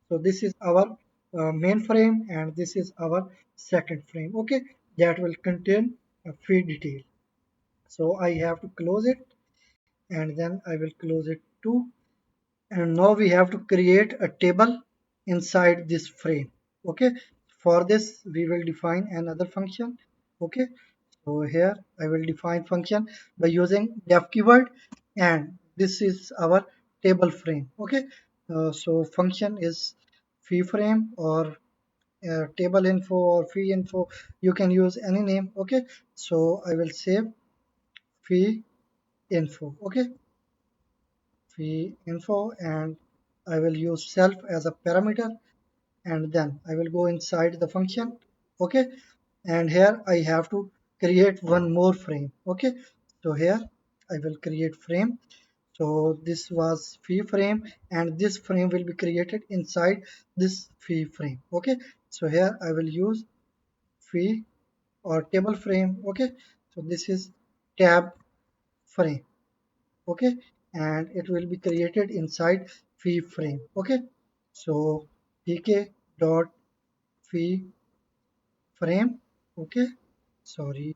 So this is our main frame and this is our second frame. Okay, that will contain a feed detail. So I have to close it and then I will close it too. And now we have to create a table inside this frame. Okay, for this we will define another function. Okay, so here I will define function by using def keyword, and this is our table frame. Okay, so function is fee frame or table info or fee info. You can use any name. Okay, so I will save fee info. Okay, fee info, and I will use self as a parameter, and then I will go inside the function. Okay, and here I have to create one more frame. Okay, so here I will create frame. So this was fee frame and this frame will be created inside this fee frame. Okay, so here I will use fee or table frame. Okay, so this is tab frame. okay, and it will be created inside fee frame. Okay, so tk dot fee frame. Okay, sorry,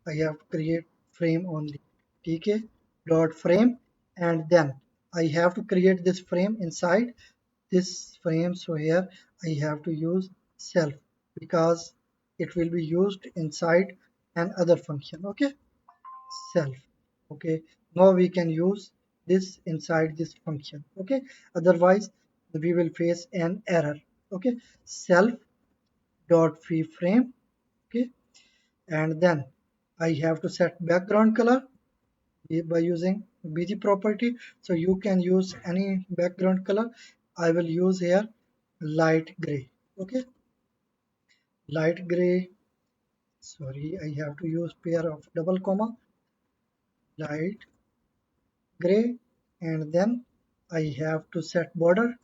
I have to create frame only, tk dot frame, and then I have to create this frame inside this frame. So here I have to use self because it will be used inside another function. Okay, self. Okay, now we can use this inside this function. Okay, otherwise we will face an error. Okay, self dot free frame. Okay, and then I have to set background color by using bg property. So you can use any background color. I will use here light gray. Okay, light gray. Sorry, I have to use pair of double comma, light gray, and then I have to set border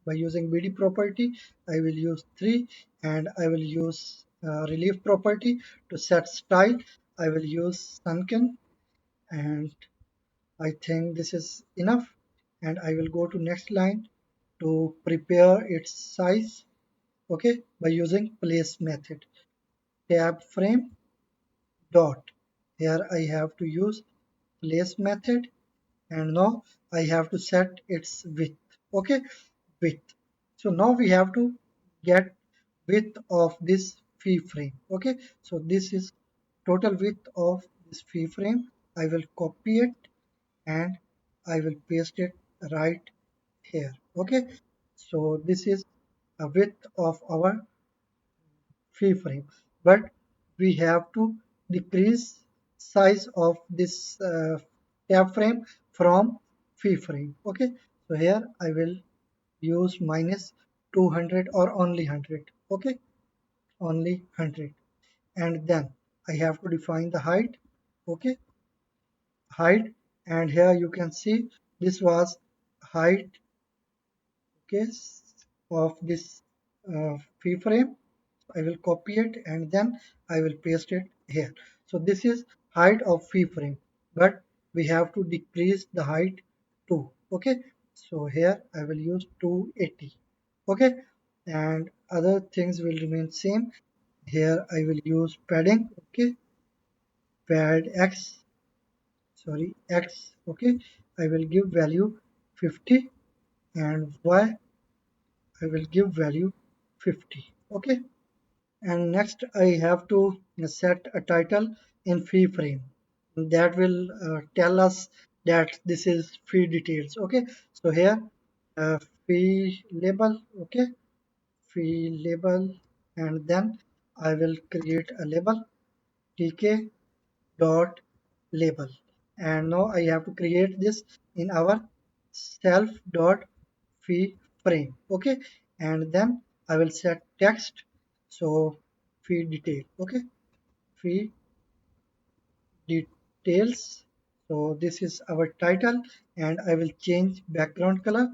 by using bd property. I will use 3, and I will use relief property to set style. I will use sunken, and I think this is enough, and I will go to next line to prepare its size. Okay, by using place method, tab frame dot. Here I have to use place method, and now I have to set its width. Okay, width. So now we have to get width of this fee frame. Okay, so this is total width of this fee frame. I will copy it and I will paste it right here. Okay, so this is a width of our free frame, but we have to decrease size of this tab frame from free frame. Okay, so here I will use minus 200 or only 100. Okay, only 100, and then I have to define the height. Okay, height, and here you can see this was height, okay, of this free frame. I will copy it and then I will paste it here. So this is height of free frame, but we have to decrease the height too. Okay, so here I will use 280. Okay, and other things will remain same. Here I will use padding. Okay, pad x, sorry, x. Okay, I will give value 50, and y I will give value 50. Okay, and next I have to set a title in fee frame that will tell us that this is fee details. Okay, so here fee label. Okay, fee label, and then I will create a label, tk dot label, and now I have to create this in our self dot fee frame. Okay, and then I will set text, so fee detail. Okay, fee details. So this is our title, and I will change background color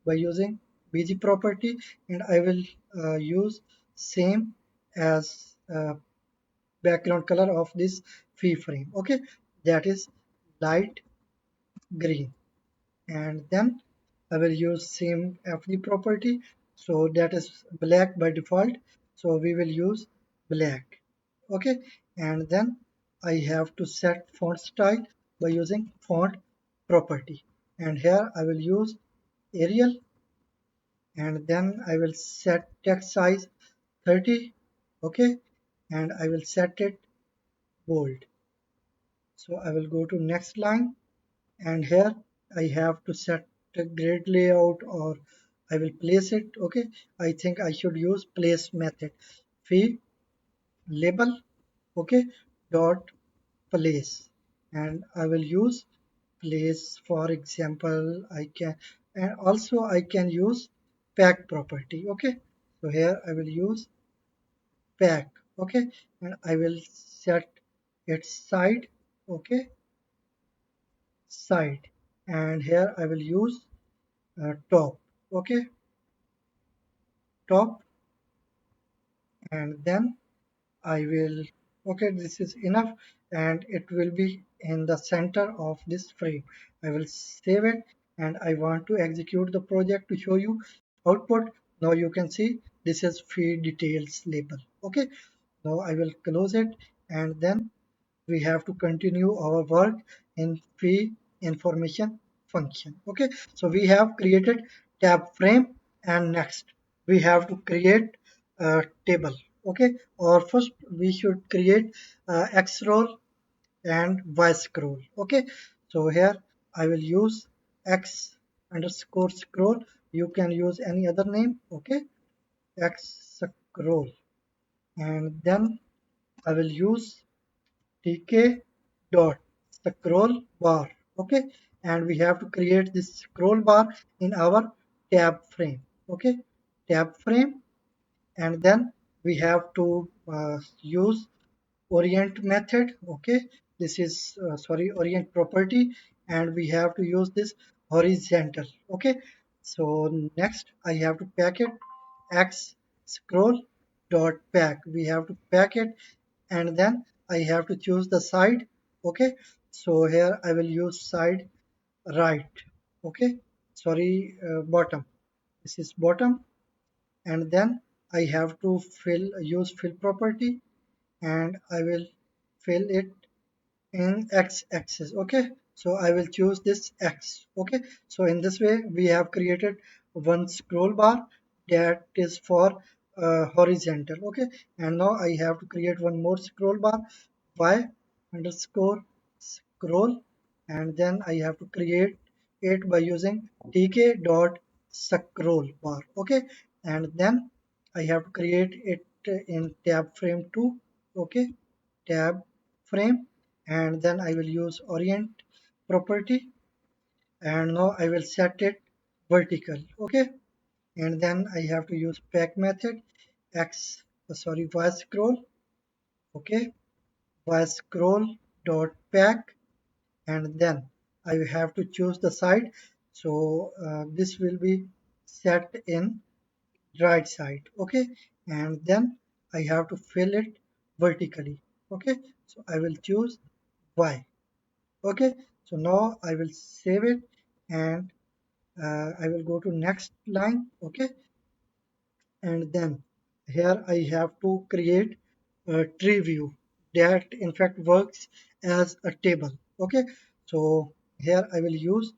by using bg property, and I will use same as background color of this fee frame. Okay, that is light green, and then I will use same fd property, so that is black by default, so we will use black. Okay, and then I have to set font style by using font property, and here I will use Arial, and then I will set text size 30. Okay, and I will set it bold. So I will go to next line, and here I have to set the grid layout, or I will place it. Okay, I think I should use place method, fee label, okay, dot place, and I will use place. For example, I can, and also I can use pack property. Okay, so here I will use pack. Okay, and I will set its side. Okay, side, and here I will use top. Okay, top, and then I will, okay, this is enough, and it will be in the center of this frame. I will save it and I want to execute the project to show you output. Now you can see this is fee details label. Okay, now I will close it and then we have to continue our work in fee information function. Okay, so we have created tab frame and next we have to create a table. Okay, or first we should create X role and Y scroll. Okay, so here I will use X underscore scroll. You can use any other name. Okay, X scroll, and then I will use tk dot scroll bar. Okay, and we have to create this scroll bar in our tab frame. Okay, tab frame, and then we have to use orient method. Okay, this is sorry, orient property, and we have to use this horizontal. Okay, so next I have to pack it x scroll dot pack. We have to pack it and then I have to choose the side. Okay, so here I will use side right. Okay, sorry, bottom. This is bottom, and then I have to use fill property, and I will fill it in x-axis. Okay, so I will choose this x. Okay, so in this way we have created one scroll bar that is for horizontal. Okay, and now I have to create one more scroll bar y underscore scroll, and then I have to create it by using tk dot scroll bar. Okay, and then I have to create it in tab frame 2. Okay, tab frame, and then I will use orient property, and now I will set it vertical. Okay, and then I have to use pack method sorry, y scroll. Okay, y scroll dot pack, and then I have to choose the side. So this will be set in right side. Okay, and then I have to fill it vertically. Okay, so I will choose y. Okay, so now I will save it and I will go to next line. Okay, and then here I have to create a tree view that in fact works as a table. Okay, so here I will use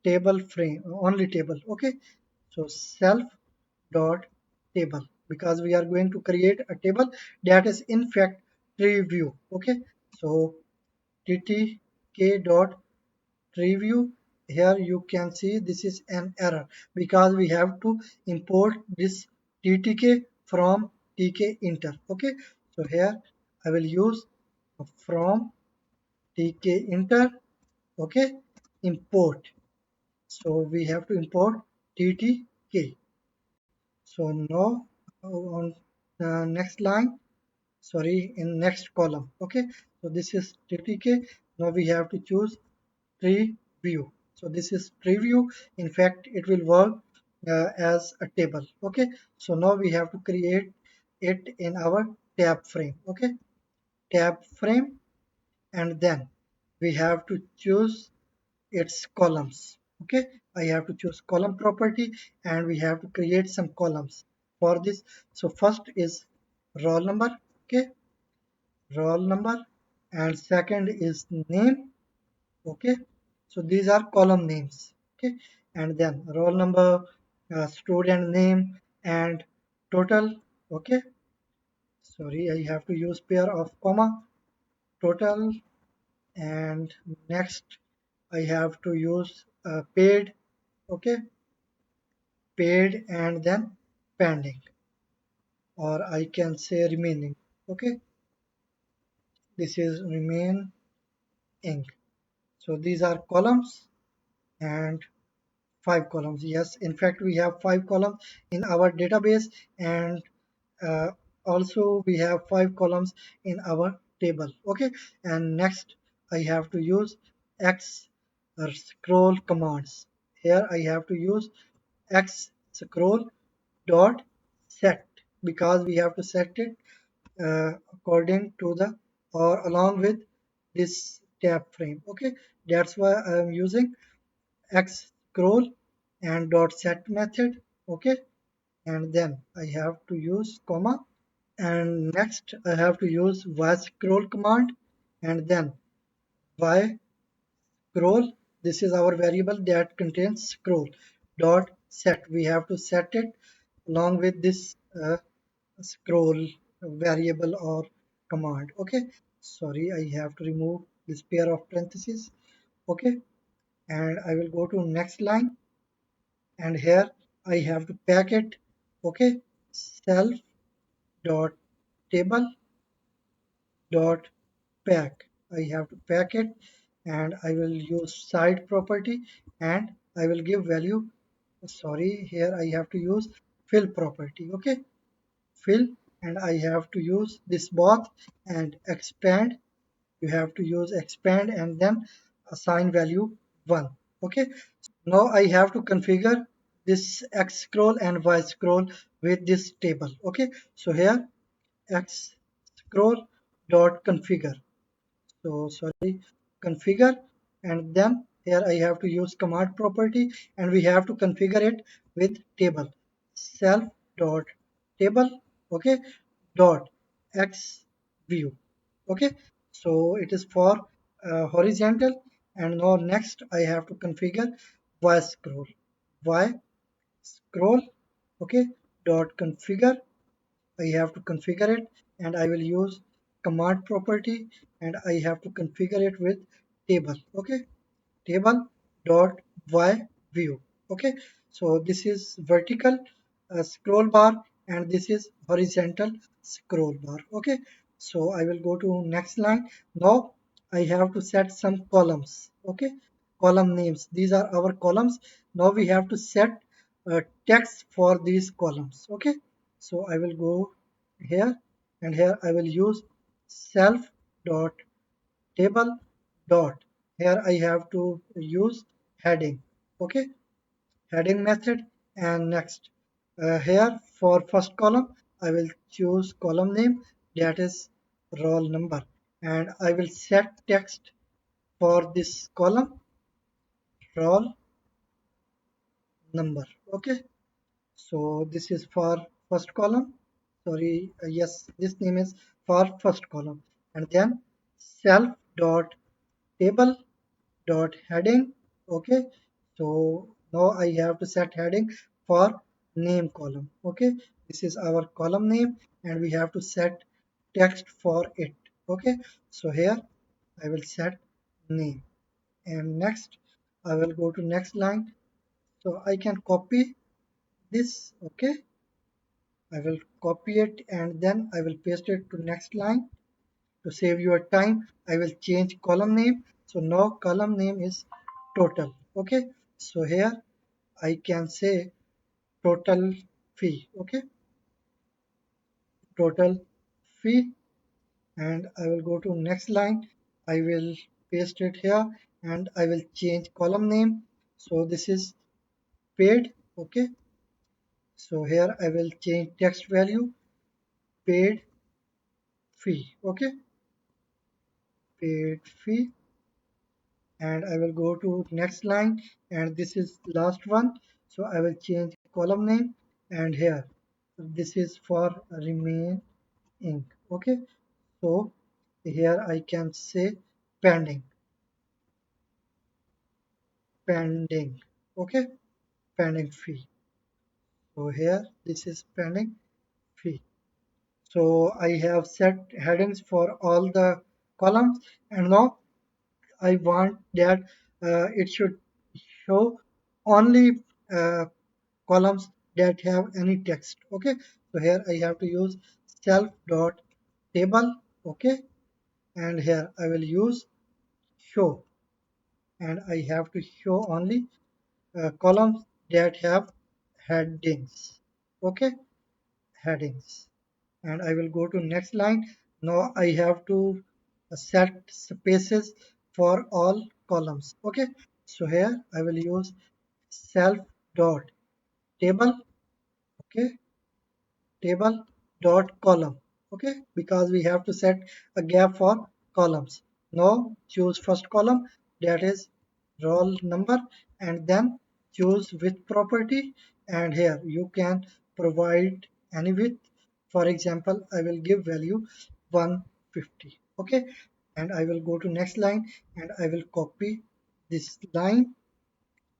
table frame, only table. Okay, so self dot table, because we are going to create a table that is in fact tree view. Okay, so ttk dot preview. Here you can see this is an error because we have to import this ttk from tkinter. Okay, so here I will use from tkinter. Okay, import, so we have to import ttk. So now on next line, sorry, in next column. Okay, so this is ttk. Now we have to choose tree view. So this is tree view. In fact, it will work as a table. Okay, so now we have to create it in our tab frame. Okay, tab frame, and then we have to choose its columns. Okay, I have to choose column property, and we have to create some columns for this. So first is roll number. Okay, roll number, and second is name. Okay, so these are column names. Okay, and then roll number, student name, and total. Okay, sorry, I have to use pair of comma, total, and next I have to use paid. Okay, paid, and then pending, or I can say remaining. Okay, this is remaining. So these are columns, and five columns. Yes, in fact we have five columns in our database, and uh, also we have five columns in our table. Okay, and next I have to use x scroll commands. Here I have to use x scroll dot set, because we have to set it according to the or along with this tab frame. Okay, that's why I am using x scroll and dot set method. Okay, and then I have to use comma, and next I have to use y scroll command, and then y scroll. This is our variable that contains scroll dot set. We have to set it along with this scroll variable or command. Okay, sorry, I have to remove this pair of parentheses. Okay, and I will go to next line, and here I have to pack it. Okay, self dot table dot pack. I have to pack it, and I will use side property, and I will give value. Sorry, here I have to use fill property. Okay, fill, and I have to use this both, and expand. You have to use expand and then assign value 1. Okay, now I have to configure this x scroll and y scroll with this table. Okay, so here x scroll dot configure. So sorry, configure, and then here I have to use command property, and we have to configure it with table self dot table. Okay, dot x view. Okay, so it is for horizontal, and now next I have to configure y scroll. Y scroll. Okay, dot configure. I have to configure it, and I will use command property, and I have to configure it with table. Okay, table dot y view. Okay, so this is vertical scroll bar, and this is horizontal scroll bar. Okay, so I will go to next line. Now I have to set some columns. Okay, column names, these are our columns. Now we have to set text for these columns. Okay, so I will go here, and here I will use self dot table dot. Here I have to use heading. Okay, heading method, and next here for first column I will choose column name, that is roll number, and I will set text for this column roll number. Okay, so this is for first column. Sorry, yes, this name is for first column, and then self dot table dot heading. Okay, so now I have to set heading for name column. Okay, this is our column name, and we have to set text for it. Okay, so here I will set name, and next I will go to next line, so I can copy this. Okay, I will copy it, and then I will paste it to next line. To save your time, I will change column name. So now column name is total. Okay, so here I can say total fee. Okay, total fee, and I will go to next line. I will paste it here, and I will change column name. So this is paid. Okay, so here I will change text value paid fee. Okay, paid fee, and I will go to next line, and this is last one, so I will change column name, and here this is for remaining. Okay, so here I can say pending. Pending. Okay, pending fee. So here this is pending fee. So I have set headings for all the columns, and now I want that it should show only columns that have any text. Okay, so here I have to use self dot table. Okay, and here I will use show, and I have to show only columns that have headings. Okay, headings, and I will go to next line. Now I have to set spaces for all columns. Okay, so here I will use self dot table. Okay, table dot column. Okay, because we have to set a gap for columns. Now choose first column, that is roll number, and then choose width property, and here you can provide any width. For example, I will give value 150. Okay, and I will go to next line and I will copy this line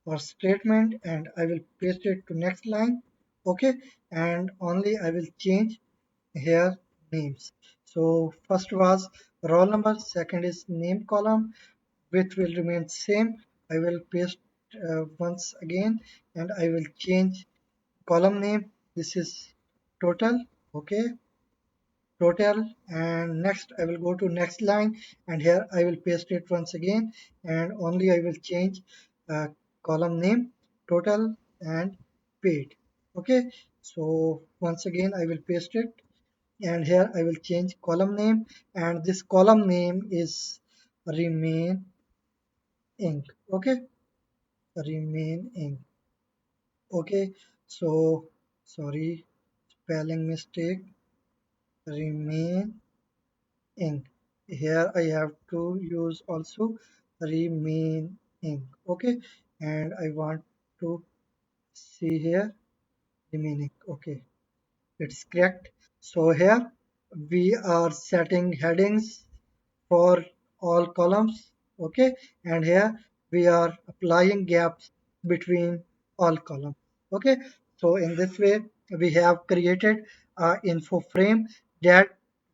or statement and I will paste it to next line. Okay, and only I will change here names. So first was roll number, second is name column, width will remain same. I will paste once again and I will change column name. This is total. Okay, total, and next I will go to next line and here I will paste it once again and only I will change uh, column name total and paid. Okay, so once again I will paste it and here I will change column name and this column name is remain ink. Okay, remain ink. Okay, so sorry, spelling mistake, remain ink. Here I have to use also remain ink. Okay, and I want to see here remaining. Okay, it's correct. So here we are setting headings for all columns. Okay, and here we are applying gaps between all columns. Okay, so in this way we have created a info frame that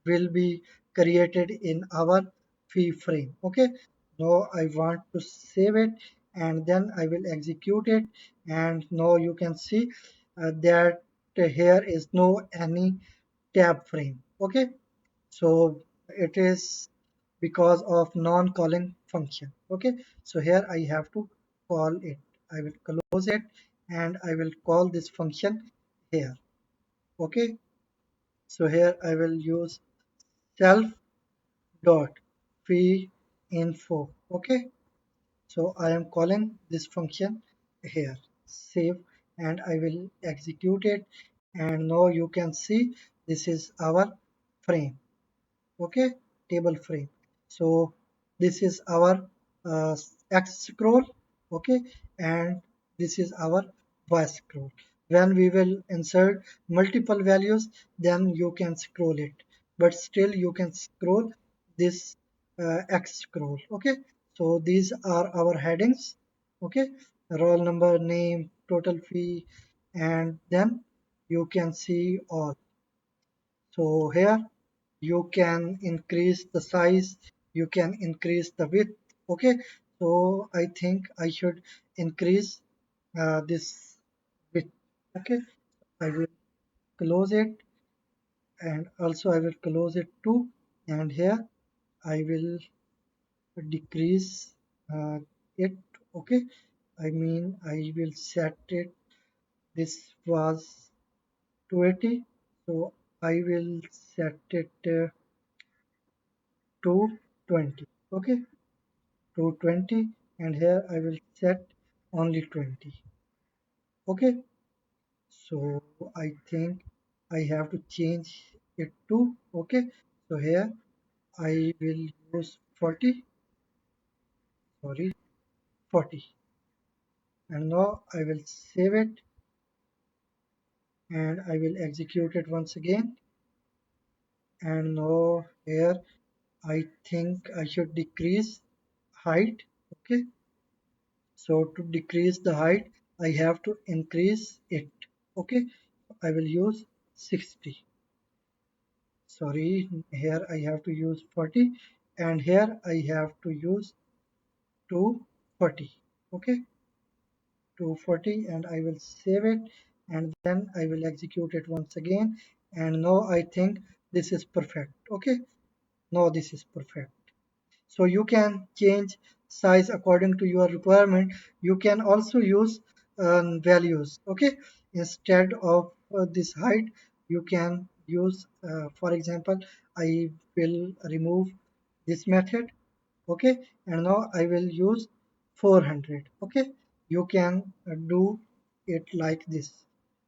will be created in our fee frame. Okay, now I want to save it and then I will execute it, and now you can see that here is no any tab frame. Okay, so it is because of non-calling function. Okay, so here I have to call it. I will close it and I will call this function here. Okay, so here I will use self dot fee info. Okay, so I am calling this function here. Save and I will execute it, and now you can see this is our frame. Okay, table frame. So this is our x scroll. Okay, and this is our y scroll. When we will insert multiple values, then you can scroll it, but still you can scroll this x scroll. Okay, so these are our headings. Okay, roll number, name, total fee, and then you can see all. So here you can increase the size, you can increase the width. Okay, so I think I should increase this width. Okay, I will close it and also I will close it too, and here I will decrease it. Okay, I mean I will set it, this was 280, so I will set it to 20. Okay, to 20, and here I will set only 20. Okay, so I think I have to change it to, okay, so here I will use 40, sorry, 40, and now I will save it and I will execute it once again, and now here I think I should decrease height. Okay, so to decrease the height I have to increase it. Okay, I will use 60. Sorry, here I have to use 40 and here I have to use 240. Okay, 240, and I will save it and then I will execute it once again, and now I think this is perfect. Okay, now this is perfect. So you can change size according to your requirement. You can also use values. Okay, instead of this height you can use for example I will remove this method. Okay, and now I will use 400. Okay, you can do it like this.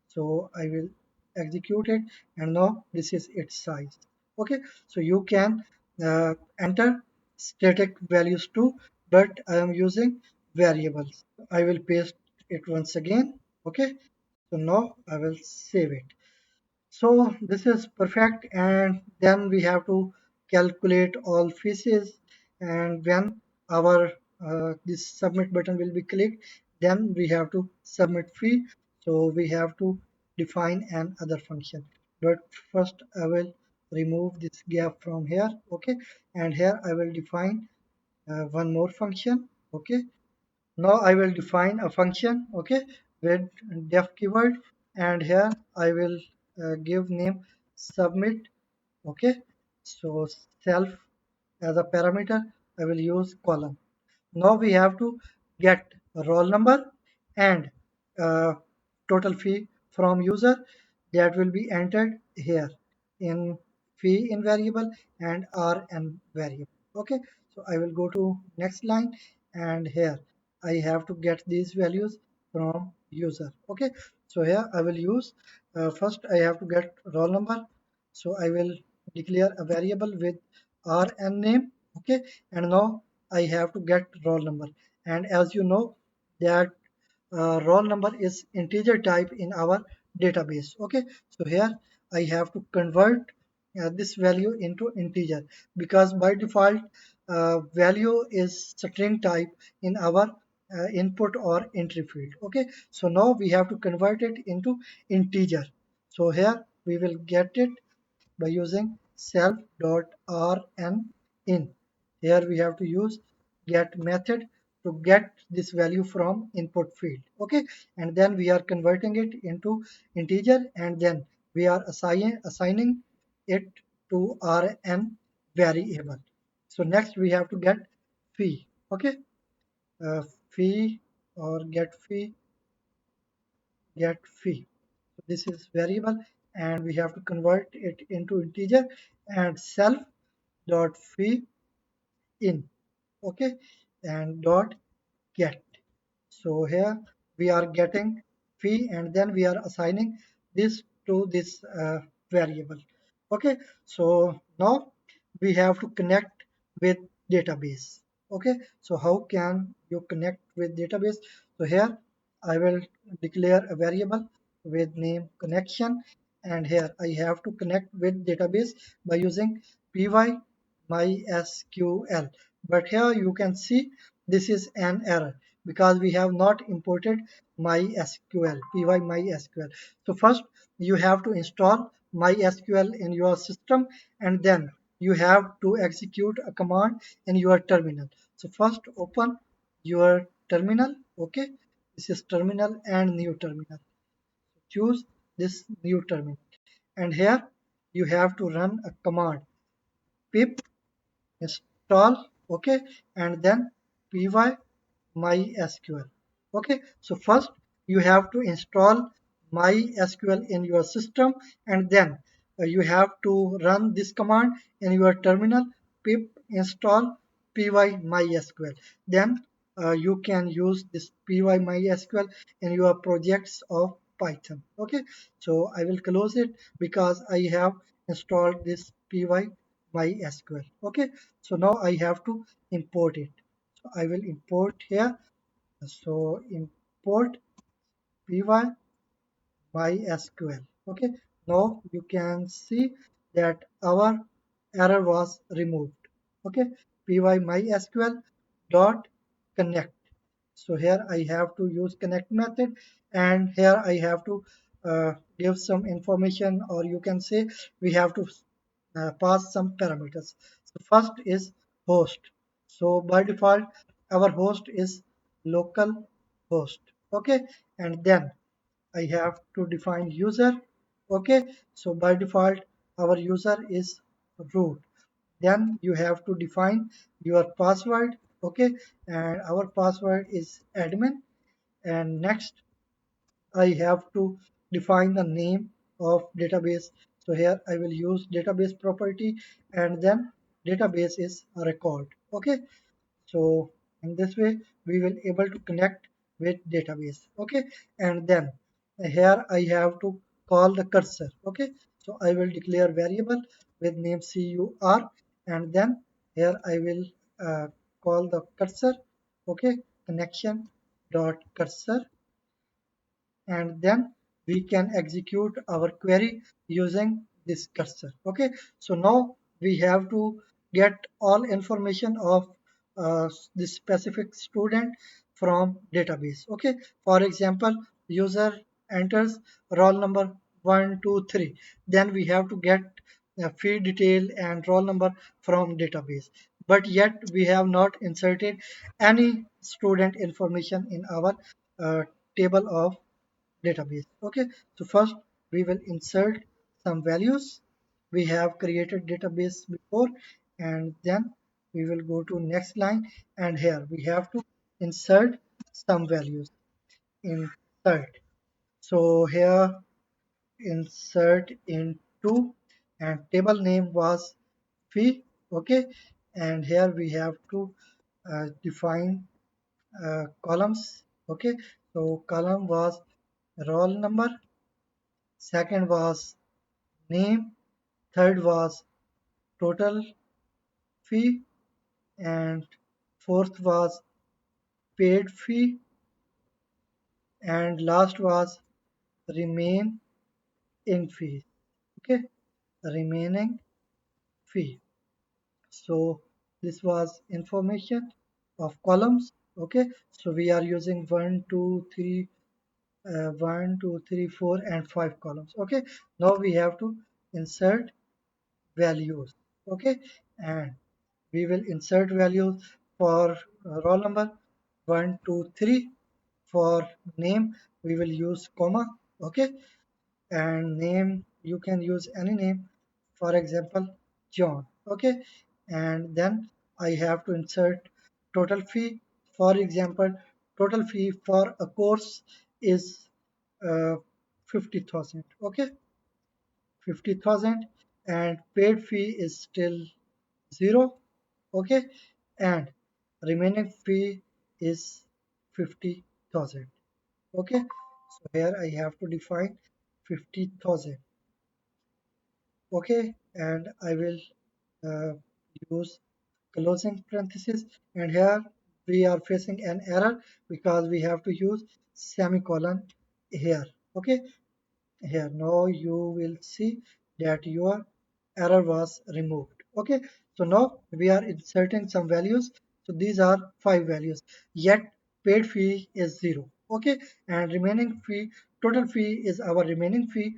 So I will execute it and now this is its size. Okay, so you can enter static values too, but I am using variables. I will paste it once again. Okay, so now I will save it. So this is perfect, and then we have to calculate all fees, and when our this submit button will be clicked, then we have to submit fee. So we have to define an other function. But first I will remove this gap from here. Okay, and here I will define one more function. Okay, now I will define a function, okay, with def keyword, and here I will give name submit, okay. So self as a parameter, I will use column. Now we have to get roll number and uh, total fee from user that will be entered here in fee in variable and rn variable. Okay, so I will go to next line, and here I have to get these values from user. Okay, so here I will use first I have to get roll number. So I will declare a variable with rn name. Okay, and now I have to get roll number, and as you know that roll number is integer type in our database. Okay, so here I have to convert this value into integer, because by default value is string type in our input or entry field. Okay, so now we have to convert it into integer. So here we will get it by using self.rn in. Here we have to use get method to get this value from input field. Okay, and then we are converting it into integer, and then we are assigning it to rn variable. So next we have to get fee. Okay, fee or get fee. So this is variable, and we have to convert it into integer, and self dot fee in. Okay, and dot get. So here we are getting fee, and then we are assigning this to this variable. Okay, so now we have to connect with database. Okay, so how can you connect with database? So here I will declare a variable with name connection, and here I have to connect with database by using py mysql. But here you can see this is an error because we have not imported mysql, py mysql. So first you have to install mysql in your system, and then you have to execute a command in your terminal. So first open your terminal. Okay, this is terminal and new terminal. Choose this new terminal, and here you have to run a command pip install. Okay, and then py mysql. Okay, so first you have to install mysql in your system, and then you have to run this command in your terminal pip install py mysql. Then you can use this py mysql in your projects of python. Okay, so I will close it because I have installed this py mysql. Okay, so now I have to import it. So I will import here. So import py mysql. Okay, now you can see that our error was removed. Okay, py mysql dot connect. So here I have to use connect method, and here I have to give some information, or you can say we have to pass some parameters. So first is host. So by default our host is local host. Okay, and then I have to define user. Okay, so by default our user is root. Then you have to define your password. Okay, and our password is admin. And next I have to define the name of database. So here I will use database property, and then database is a record. Okay, so in this way we will able to connect with database. Okay, and then here I have to call the cursor. Okay, so I will declare variable with name cur, and then here I will uh, call the cursor, okay, connection dot cursor, and then we can execute our query using this cursor. Okay, so now we have to get all information of this specific student from database. Okay, for example, user enters roll number 123, then we have to get fee detail and roll number from database, but yet we have not inserted any student information in our uh, table of database. Okay, so first we will insert some values. We have created database before, and then we will go to next line, and here we have to insert some values. Insert. So here insert into, and table name was fee. Okay, and here we have to define columns. Okay, so column was roll number, second was name, third was total fee, and fourth was paid fee, and last was remain in fee. Okay, remaining fee. So this was information of columns. Okay, so we are using 1, 2, 3, 4, and 5 columns. Okay, now we have to insert values. Okay, and we will insert values for roll number 1, 2, 3. For name we will use comma. Okay, and name you can use any name, for example John. Okay, and then I have to insert total fee. For example, total fee for a course is uh, 50,000. Okay, 50,000, and paid fee is still 0. Okay, and remaining fee is 50,000. Okay, so here I have to define 50,000. Okay, and I will uh, use closing parenthesis, and here we are facing an error because we have to use semicolon here. Okay, here now you will see that your error was removed. Okay, so now we are inserting some values. So these are 5 values, yet paid fee is 0. Okay, and remaining fee, total fee is our remaining fee.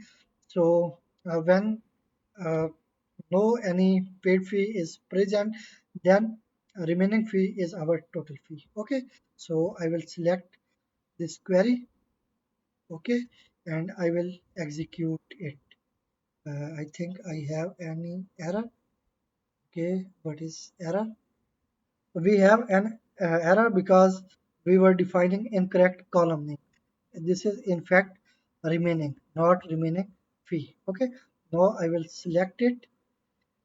So when uh, no any paid fee is present, then remaining fee is our total fee. Okay, so I will select this query. Okay, and I will execute it. I think I have any error. Okay, what is error? We have an error because we were defining incorrect column name. This is in fact remaining, not remaining fee. Okay, now I will select it,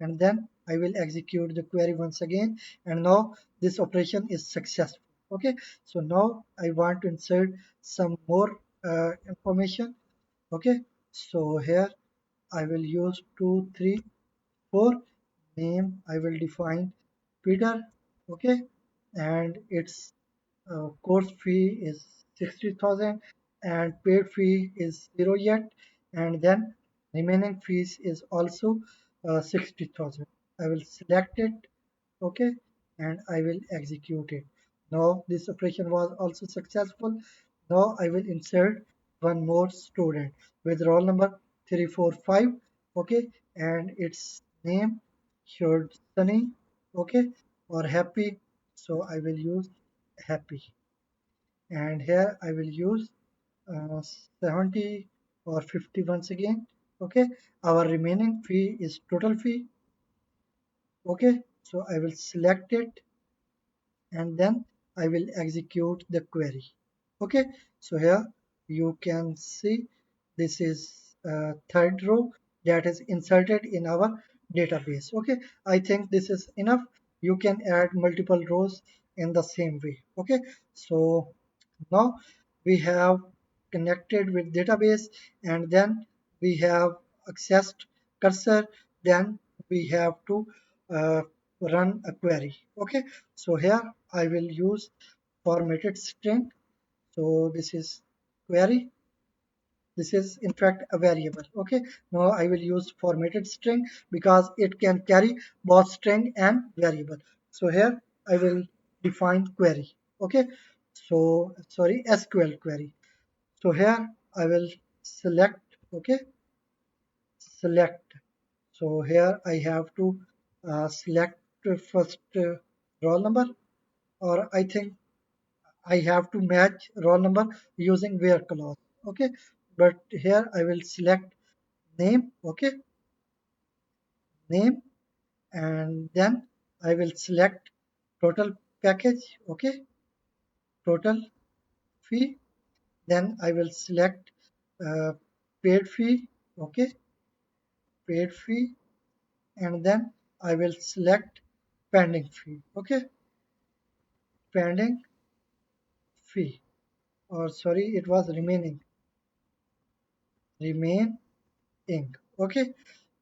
and then I will execute the query once again, and now this operation is successful. Okay, so now I want to insert some more information. Okay, so here I will use 2, 3, 4. Name I will define Peter. Okay, and its course fee is 60,000, and paid fee is 0 yet, and then remaining fees is also 60,000. I will select it. Okay, and I will execute it. Now this operation was also successful. Now I will insert one more student with roll number 345. Okay, and its name should Sunny. Okay, or Happy. So I will use Happy, and here I will use 70 or 50 once again. Okay, our remaining fee is total fee. Okay, so I will select it, and then I will execute the query. Okay, so here you can see this is third row that is inserted in our database. Okay, I think this is enough. You can add multiple rows in the same way. Okay, so now we have connected with database, and then we have accessed cursor. Then we have to uh, run a query. Okay, so here I will use formatted string. So this is query. This is in fact a variable. Okay, now I will use formatted string because it can carry both string and variable. So here I will define query. Okay, so sorry, SQL query. So here I will select. Okay, select. So here I have to select first roll number, or I think I have to match roll number using where clause. Okay, but here I will select name. Okay, name, and then I will select total package. Okay, total fee. Then I will select uh, paid fee. Okay, paid fee, and then I will select pending fee. Okay, pending fee, or sorry, it was remaining. Okay,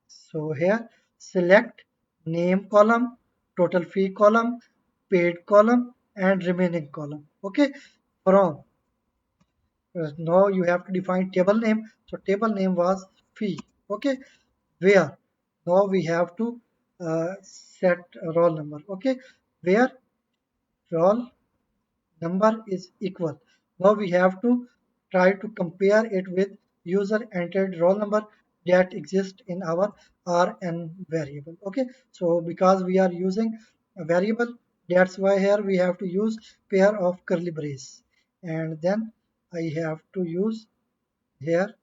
so here select name column, total fee column, paid column, and remaining column. Okay, from now you have to define table name. So table name was fee. Okay, where now we have to set a roll number. Okay, where roll number is equal. Now we have to try to compare it with user entered roll number that exists in our rn variable. Okay, so because we are using a variable, that's why here we have to use pair of curly brace, and then I have to use here.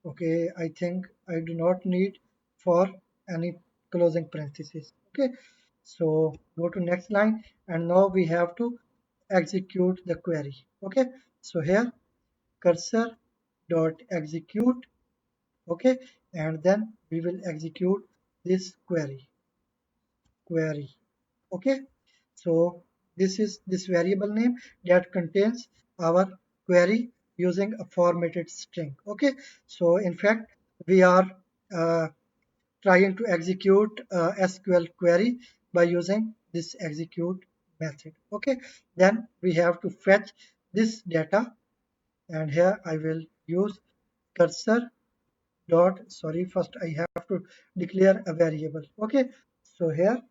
Okay, I think I do not need for any closing parenthesis. Okay, so go to next line, and now we have to execute the query. Okay, so here cursor dot execute. Okay, and then we will execute this query. Okay, so this is this variable name that contains our query using a formatted string. Okay, so in fact we are uh, trying to execute SQL query by using this execute method. Okay, then we have to fetch this data, and here I will use cursor dot, sorry, first I have to declare a variable. Okay, so here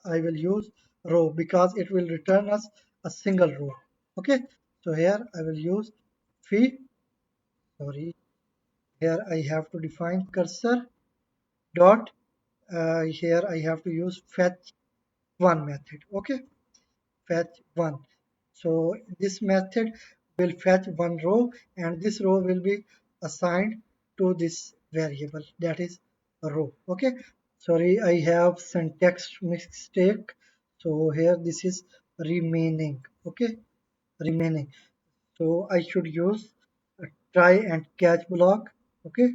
I will use row because it will return us a single row. Okay, so here I will use fee. Sorry, here I have to define cursor dot. Here I have to use fetch one method. Okay, fetch one. So this method will fetch one row, and this row will be assigned to this variable, that is a row. Okay, sorry, I have syntax mistake. So here this is remaining. Okay, remaining. So I should use a try and catch block. Okay,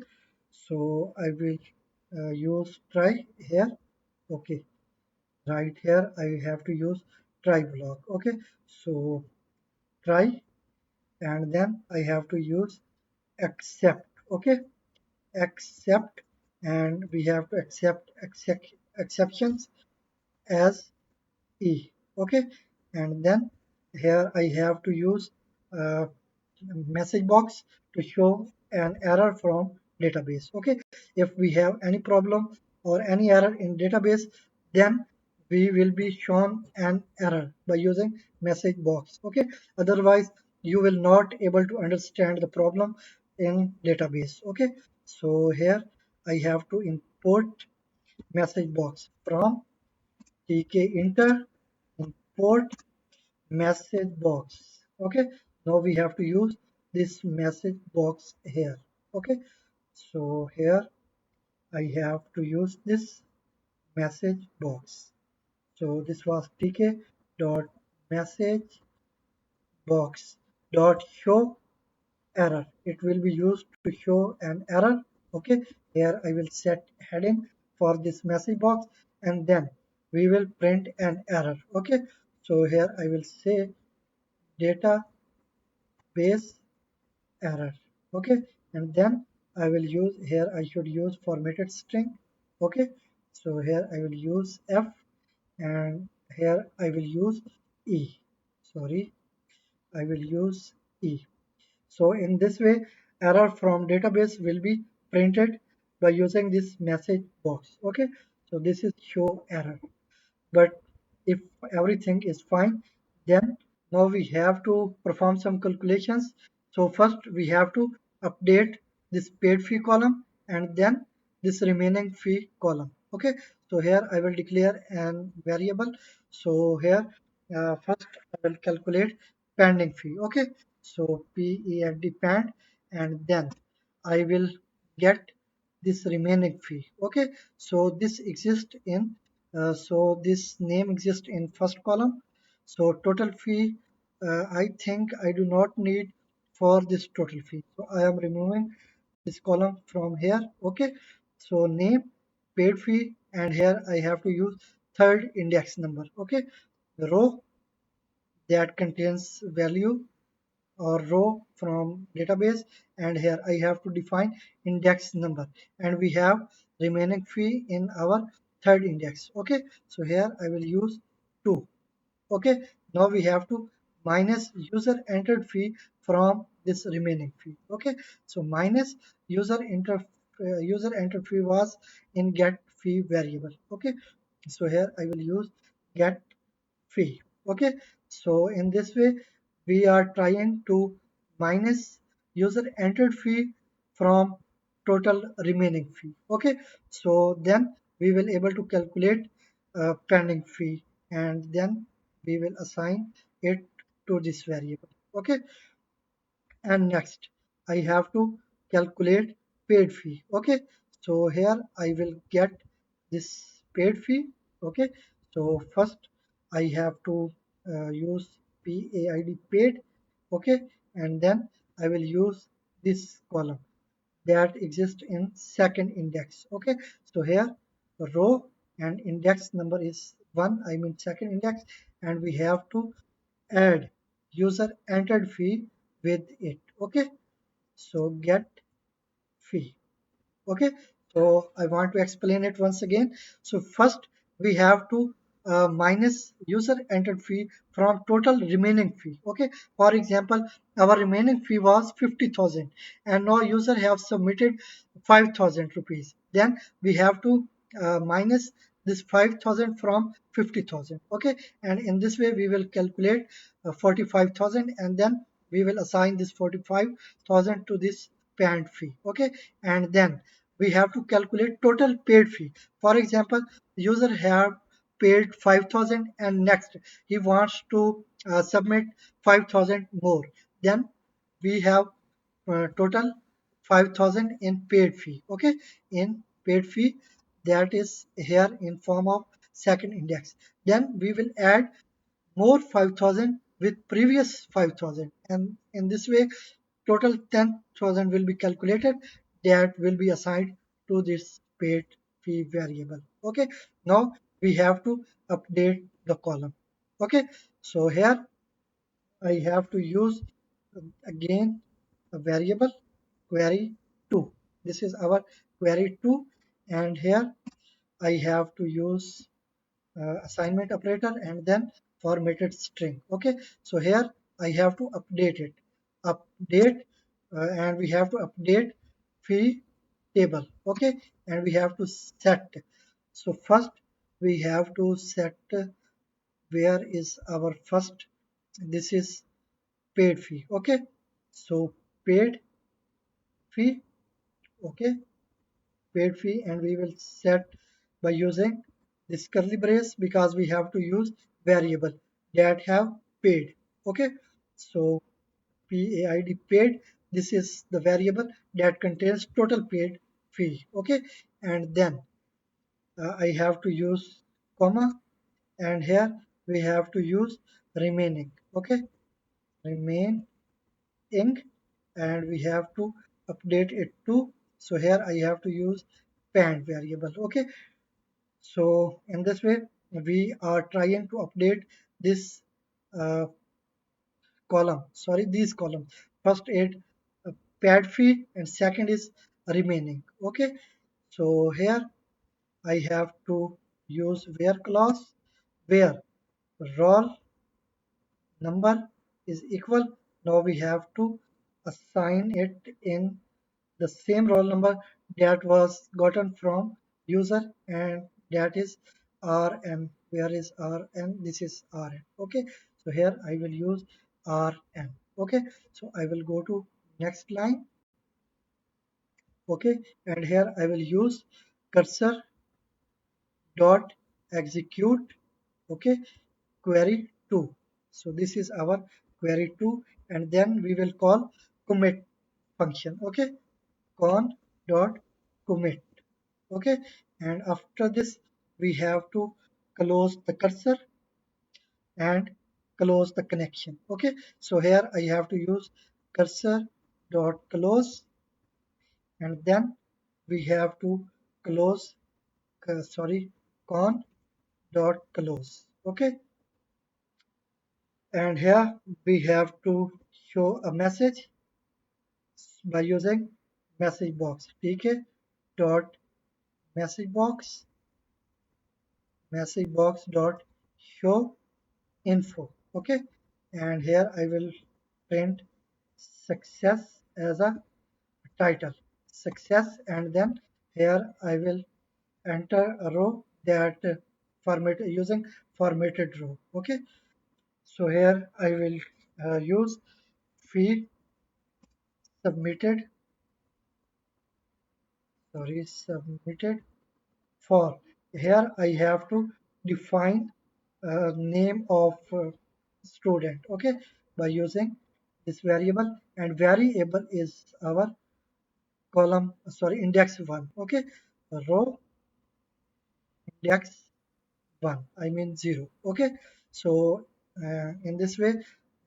so I will use try here. Okay, right here I have to use try block. Okay, so try, and then I have to use accept. Okay, accept, and we have to accept exceptions as E. Okay, and then here I have to use uh, message box to show an error from database. Okay, if we have any problem or any error in database, then we will be shown an error by using message box. Okay, otherwise you will not able to understand the problem in database. Okay, so here I have to import message box from Tkinter, import message box. Okay, now we have to use this message box here. Okay, so here I have to use this message box. So this was tk dot message box dot show error. It will be used to show an error. Okay, here I will set heading for this message box, and then we will print an error. Okay, so here I will say database error. Okay, and then I will use here, I should use formatted string. Okay, so here I will use f, and here I will use E. Sorry, I will use E. So in this way, error from database will be printed by using this message box. Okay, so this is show error. But if everything is fine, then now we have to perform some calculations. So first we have to update this paid fee column and then this remaining fee column. Okay, so here I will declare an variable. So here first I will calculate pending fee. Okay, so pend, and then I will get this remaining fee. Okay, so this exists in so this name exists in first column. So total fee, I think I do not need for this total fee. So I am removing this column from here. Okay, so name, paid fee, and here I have to use third index number. Okay, the row that contains value or row from database, and here I have to define index number, and we have remaining fee in our third index. Okay, so here I will use 2. Okay, now we have to minus user entered fee from this remaining fee. Okay, so minus user entered fee was in get fee variable. Okay, so here I will use get fee. Okay, so in this way we are trying to minus user entered fee from total remaining fee. Okay, so then we will able to calculate pending fee, and then we will assign it to this variable. Okay, and next I have to calculate paid fee. Okay, so here I will get this paid fee. Okay, so first I have to use PAID paid. Okay, and then I will use this column that exists in second index. Okay, so here row and index number is 1, I mean second index, and we have to add user entered fee with it. Okay, so get fee. Okay, so I want to explain it once again. So first we have to minus user entered fee from total remaining fee. Okay, for example, our remaining fee was 50,000 and now user have submitted 5,000 rupees. Then we have to minus this 5,000 from 50,000. Okay, and in this way we will calculate 45,000, and then we will assign this 45,000 to this parent fee. Okay, and then we have to calculate total paid fee. For example, user have paid 5,000 and next he wants to submit 5,000 more. Then we have total 5,000 in paid fee. Okay, in paid fee, that is here in form of second index. Then we will add more 5,000 with previous 5,000, and in this way total 10,000 will be calculated that will be assigned to this paid fee variable. Okay, now we have to update the column. Okay, so here I have to use again a variable query 2. This is our query 2, and here I have to use assignment operator and then formatted string. Okay, so here I have to update it. Update, and we have to update fee table. Okay, and we have to set. So first we have to set where is our first. This is paid fee. Okay, so paid fee. Okay, paid fee, and we will set by using this curly brace because we have to use variable that have paid. Okay, so PAID paid, this is the variable that contains total paid fee. Okay, and then I have to use comma, and here we have to use remaining. Okay, remaining, and we have to update it to, so here I have to use pand variable. Okay, so in this way we are trying to update this uh, column, sorry, these columns. First it pad fee and second is remaining. Okay, so here I have to use where clause, where roll number is equal. Now we have to assign it in the same roll number that was gotten from user, and that is rn. Where is rn? This is rn. Okay, so here I will use rn. Okay, so I will go to next line. Okay, and here I will use cursor dot execute. Okay, query 2. So this is our query 2, and then we will call commit function. Okay, con dot commit. Okay, and after this we have to close the cursor and close the connection. Okay, so here I have to use cursor dot close, and then we have to close sorry, con dot close. Okay, and here we have to show a message by using message box. tk dot message box dot show info. Okay, and here I will print success as a title, success, and then here I will enter a row that format using formatted row. Okay, so here I will use fee submitted, submitted for. Here I have to define name of student. Okay, by using this variable, and variable is our column, sorry, index 1. Okay, row index 1, I mean 0. Okay, so in this way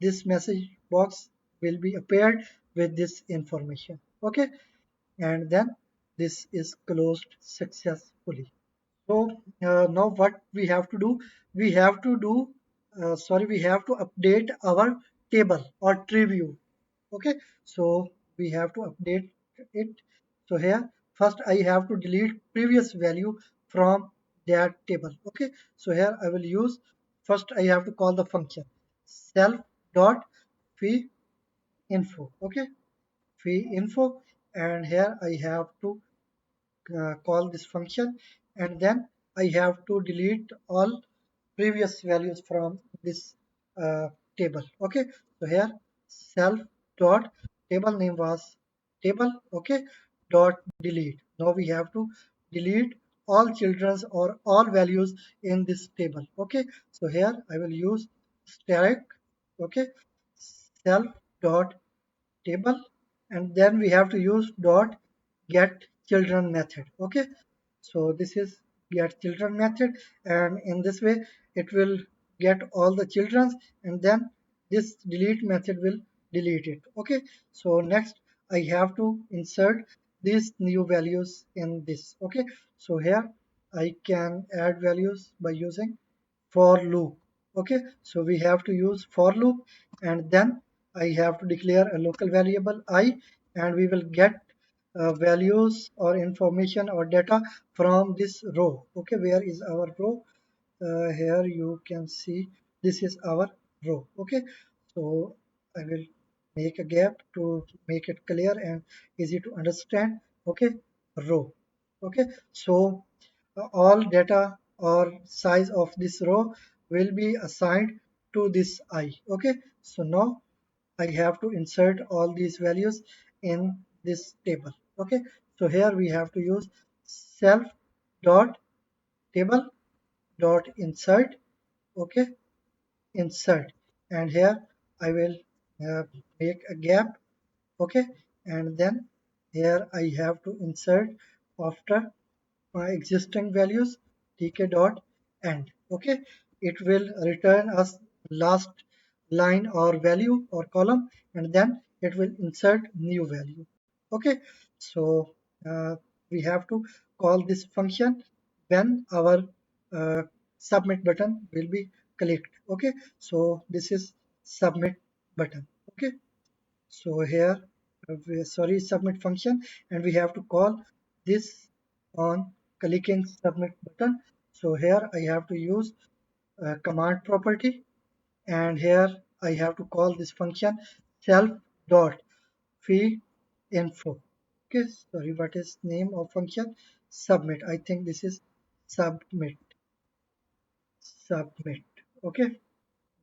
this message box will be appeared with this information. Okay, and then this is closed successfully. So now what we have to do, we have to do, we have to update our table or tree view. Okay, so we have to update it. So here first I have to delete previous value from that table. Okay, so here I will use, first I have to call the function self dot fee info. Okay, fee info, and here I have to call this function, and then I have to delete all previous values from this table. Okay, so here self dot table name was table. Okay, dot delete. Now we have to delete all children's or all values in this table. Okay, so here I will use static. Okay, self dot table, and then we have to use dot get children method. Okay, so this is get children method, and in this way it will get all the children, and then this delete method will delete it. Okay, so next I have to insert these new values in this. Okay, so here I can add values by using for loop. Okay, so we have to use for loop, and then I have to declare a local variable I, and we will get values or information or data from this row. Okay, where is our row? Here you can see this is our row. Okay, so I will make a gap to make it clear and easy to understand. Okay, row. Okay, so all data or size of this row will be assigned to this I. Okay, so now I have to insert all these values in this table. Okay, so here we have to use self dot table dot insert. Okay, insert, and here I will uh, make a gap. Okay, and then here I have to insert after my existing values tk dot end. Okay, it will return us last line or value or column, and then it will insert new value. Okay, so we have to call this function when our uh, submit button will be clicked. Okay, so this is submit button. Okay, so here submit function, and we have to call this on clicking submit button. So here I have to use command property, and here I have to call this function self dot fee info. Okay, sorry, what is name of function? Submit. I think this is submit. Submit. Okay.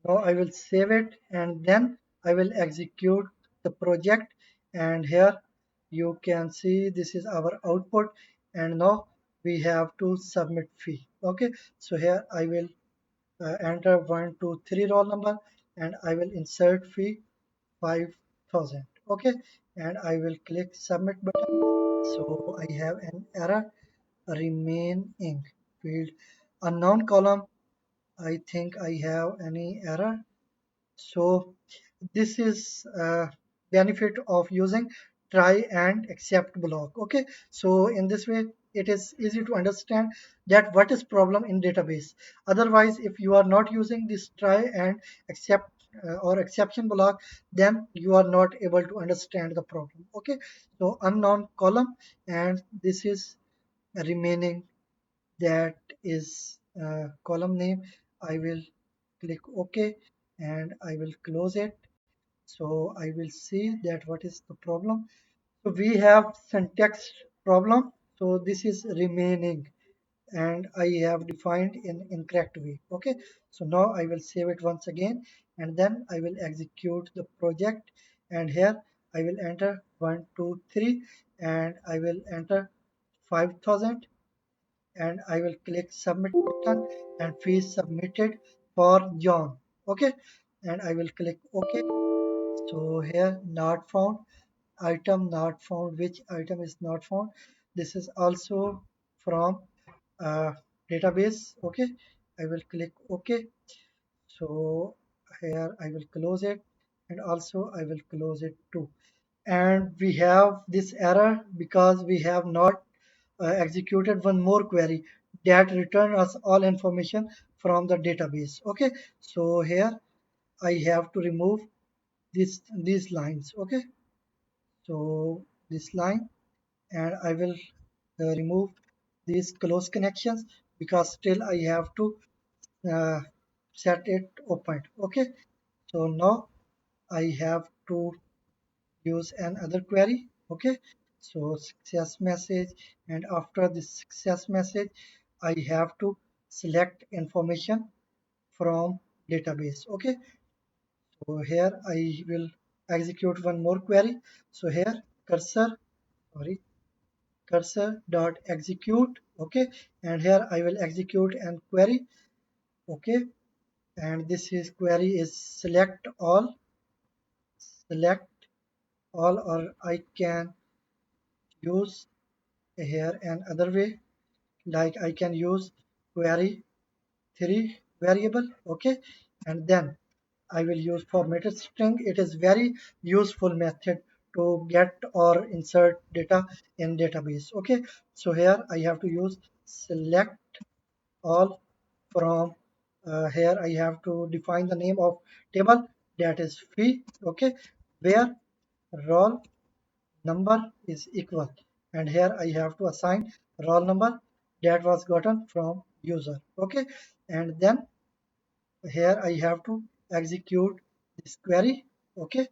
Now I will save it and then I will execute the project, and here you can see this is our output, and now we have to submit fee. Okay, so here I will enter 123 roll number and I will insert fee 5000. Okay, and I will click submit button. So I have an error, remaining field unknown column. I think I have any error. So this is benefit of using try and accept block. Okay, so in this way it is easy to understand that what is problem in database. Otherwise, if you are not using this try and accept or exception block, then you are not able to understand the problem. Okay, so unknown column, and this is remaining, that is column name. I will click OK and I will close it. So I will see that what is the problem. So we have syntax problem. So this is remaining and I have defined in incorrect way. Okay. So now I will save it once again and then I will execute the project, and here I will enter 123 and I will enter 5000 and I will click submit button and fee submitted for John. Okay, and I will click OK. So here not found, item not found. Which item is not found? This is also from uh, database. Okay, I will click OK. So here I will close it and also I will close it too. And we have this error because we have not executed one more query that return us all information from the database. Okay, so here I have to remove these lines. Okay, so this line, and I will remove these close connections because still I have to uh, set it open. Okay, so now I have to use another query. Okay, so success message, and after this success message I have to select information from database. Okay, so here I will execute one more query. So here cursor, sorry, cursor dot execute. Okay, and here I will execute an query. Okay, and this is query is select all, or I can use here another way, like I can use query 3 variable. Okay, and then I will use formatted string. It is very useful method to get or insert data in database. Okay, so here I have to use select all from here I have to define the name of table, that is fee. Okay, where roll number is equal, and here I have to assign roll number that was gotten from user. Okay, and then here I have to execute this query. Okay,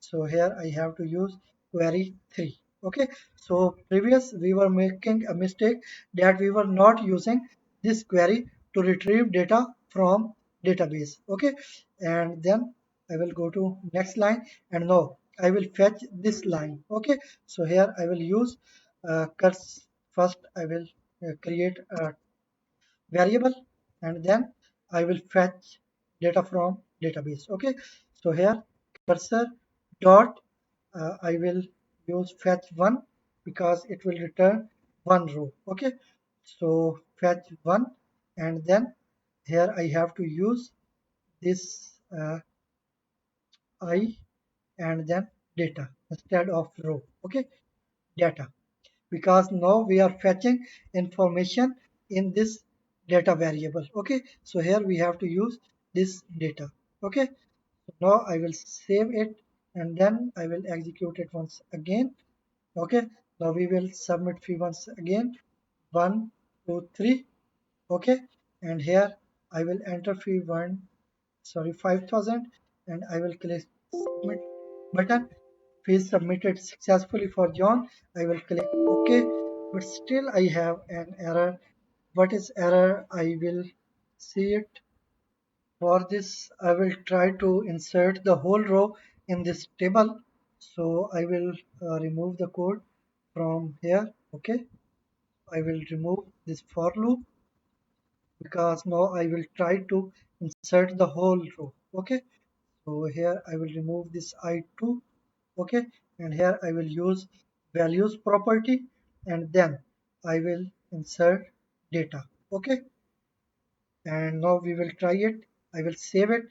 so here I have to use query 3. Okay, so previous we were making a mistake that we were not using this query to retrieve data from database. Okay, and then I will go to next line, and now I will fetch this line. Okay, so here I will use cuts. First I will create a variable, and then I will fetch data from database. Okay, so here cursor dot I will use fetch one because it will return one row. Okay, so fetch one, and then here I have to use this I and then data instead of row. Okay, data, because now we are fetching information in this data variable. Okay, so here we have to use this data. Okay, so now I will save it and then I will execute it once again. Okay, now we will submit fee once again, 1 2 3. Okay, and here I will enter fee 5,000, and I will click submit button. Fee submitted successfully for John. I will click OK, but still I have an error. What is error? I will see it. For this, I will try to insert the whole row in this table. So I will remove the code from here. Okay, I will remove this for loop because now I will try to insert the whole row. Okay, so here I will remove this I2. Okay, and here I will use values property, and then I will insert data. Okay, and now we will try it. I will save it.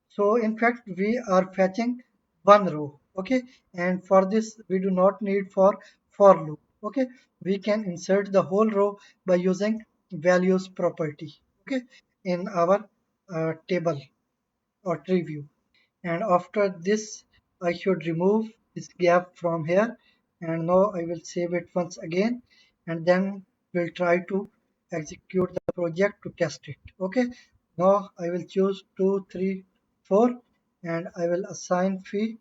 So in fact we are fetching one row. Okay, and for this we do not need for loop. Okay, we can insert the whole row by using values property. Okay, in our table or tree view. And after this I should remove this gap from here, and now I will save it once again, and then we'll try to execute the project to test it. Okay, now I will choose 2 3 4, and I will assign fee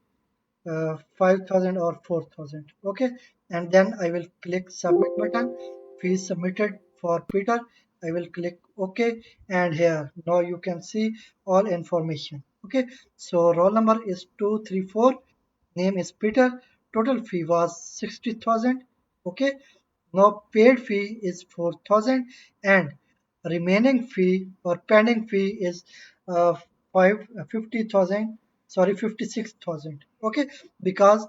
5,000 or 4,000. Okay, and then I will click submit button. Fee submitted for Peter. I will click OK, and here now you can see all information. Okay, so roll number is 234, name is Peter, total fee was 60,000. Okay, now paid fee is 4,000, and remaining fee or pending fee is uh, 50,000, sorry, 56,000. Okay, because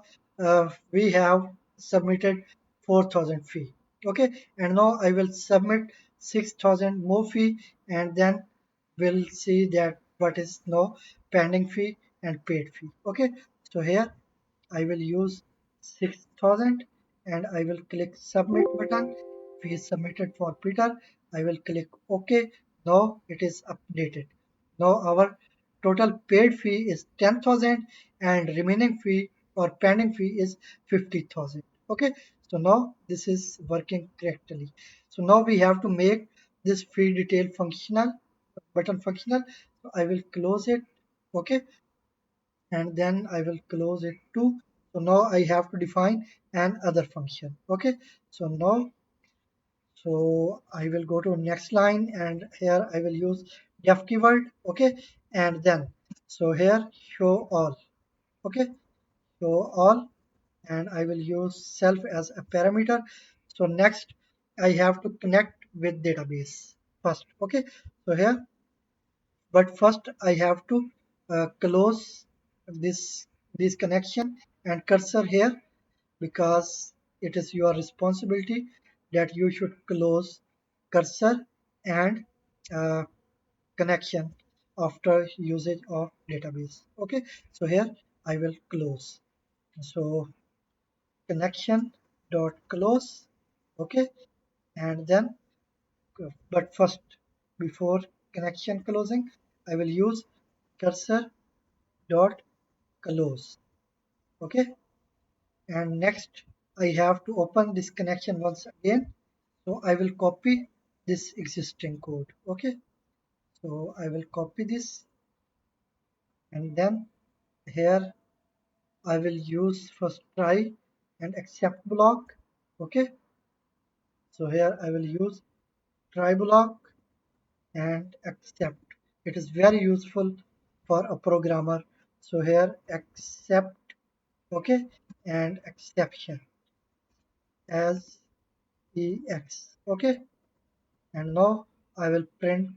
we have submitted 4,000 fee. Okay, and now I will submit 6,000 more fee, and then we'll see that what is now pending fee and paid fee. Okay, so here I will use 6,000, and I will click submit button. Fee submitted for Peter. I will click OK. Now it is updated. Now our total paid fee is 10,000, and remaining fee or pending fee is 50,000. Okay, so now this is working correctly. So now we have to make this fee detail functional button functional. So I will close it. Okay, and then I will close it too. So now I have to define an other function. Okay, so now I will go to next line, and here I will use def keyword. Okay, and then so here show all. Okay, show all, and I will use self as a parameter. So next I have to connect with database first. Okay, so here, but first I have to close this this connection and cursor here, because it is your responsibility that you should close cursor and uh, connection after usage of database. Okay, so here I will close. So connection dot close. Okay, and then but first, before connection closing, I will use cursor dot close. Okay, and next I have to open this connection once again. So I will copy this existing code. Okay, so I will copy this, and then here I will use first try and accept block. Okay, so here I will use try block and accept. It is very useful for a programmer. So here accept. Okay, and exception as ex. Okay, and now I will print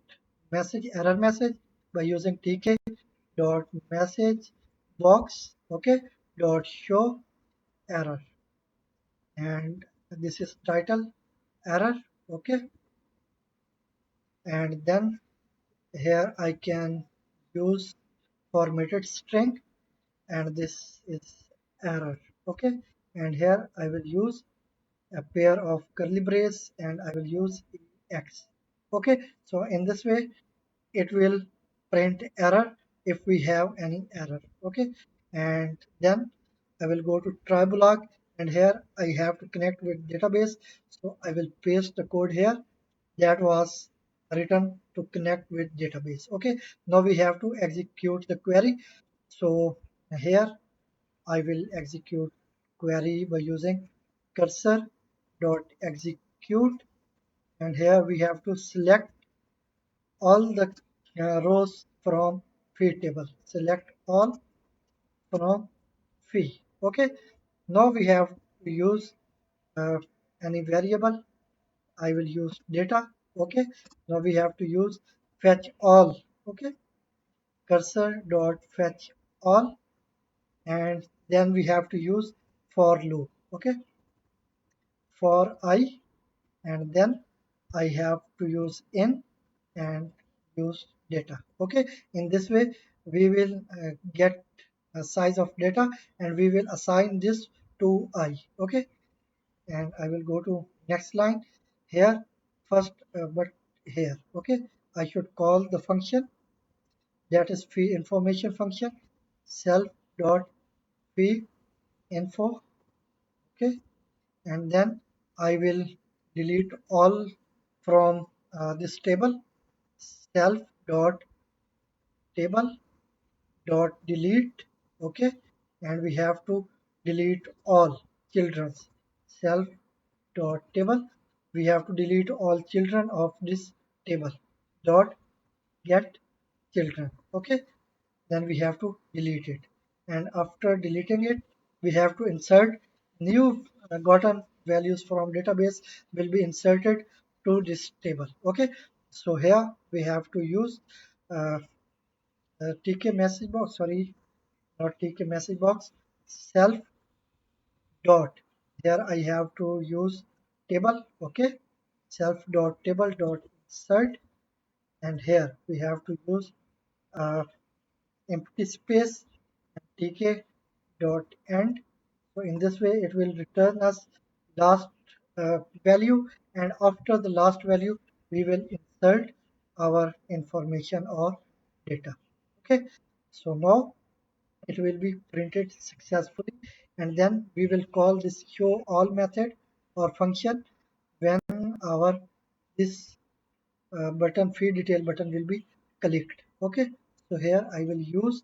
message error message by using tk dot message box. Okay, dot show error, and this is title error. Okay, and then here I can use formatted string, and this is error. Okay, and here I will use a pair of curly brace, and I will use x. Okay, so in this way it will print error if we have any error. Okay, and then I will go to try block, and here I have to connect with database. So I will paste the code here that was written to connect with database. Okay, now we have to execute the query. So here I will execute query by using cursor dot execute, and here we have to select all the rows from feed table. Select all from fee. Okay, now we have to use uh, any variable. I will use data. Okay, now we have to use fetch all. Okay, cursor dot fetch all, and then we have to use for loop. Okay, for I, and then I have to use in and use data. Okay, in this way we will get a size of data and we will assign this to I. Okay, and I will go to next line here first, but here. Okay, I should call the function that is fee information function self dot fee info. Okay, and then I will delete all from this table. Self dot table dot delete. Okay, and we have to delete all children's. Self dot table, we have to delete all children of this table. Dot get children. Okay, then we have to delete it, and after deleting it we have to insert new gotten values from database will be inserted to this table. Okay, so here we have to use uh, tk message box, sorry, not tk message box, self dot, here I have to use table. Okay, self dot table dot insert, and here we have to use uh, empty space tk dot end. So in this way it will return us last value, and after the last value we will insert our information or data. Okay, so now it will be printed successfully, and then we will call this show all method or function when our this button feed detail button will be clicked. Okay, so here I will use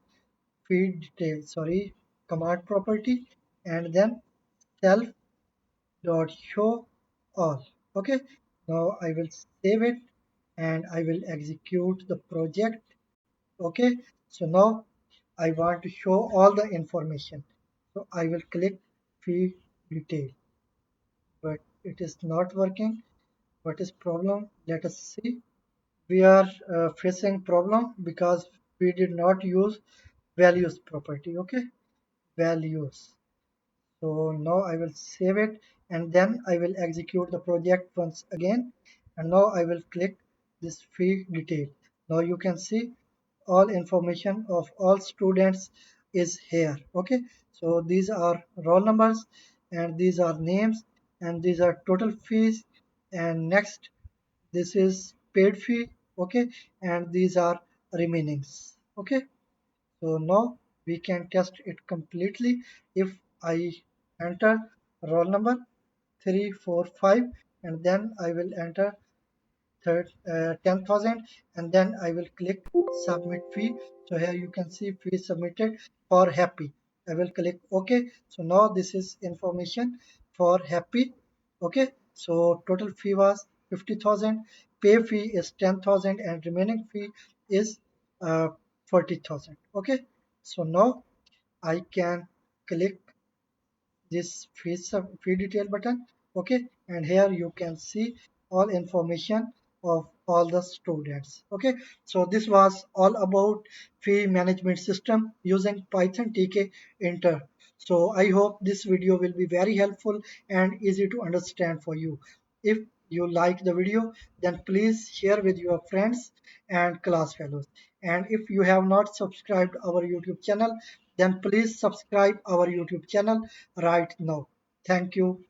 feed detail, sorry, command property, and then self dot show all. Okay, now I will save it and I will execute the project. Okay, so now I want to show all the information, so I will click feed detail, but it is not working. What is problem? Let us see. We are facing problem because we did not use values property. Okay, values. So now I will save it and then I will execute the project once again, and now I will click this field detail. Now you can see all information of all students is here. Okay, so these are roll numbers and these are names and these are total fees, and next this is paid fee. Okay, and these are remainings. Okay, so now we can test it completely. If I enter roll number 345 and then I will enter 10,000 and then I will click submit fee. So here you can see fee submitted for happy. I will click OK. So now this is information for happy. Okay, so total fee was 50,000, pay fee is 10,000, and remaining fee is 40,000. Okay, so now I can click this feed detail button. Okay, and here you can see all information of all the students. Okay, so this was all about fee management system using Python Tkinter. So I hope this video will be very helpful and easy to understand for you. If you like the video, then please share with your friends and class fellows, and if you have not subscribed our YouTube channel, then please subscribe our YouTube channel right now. Thank you.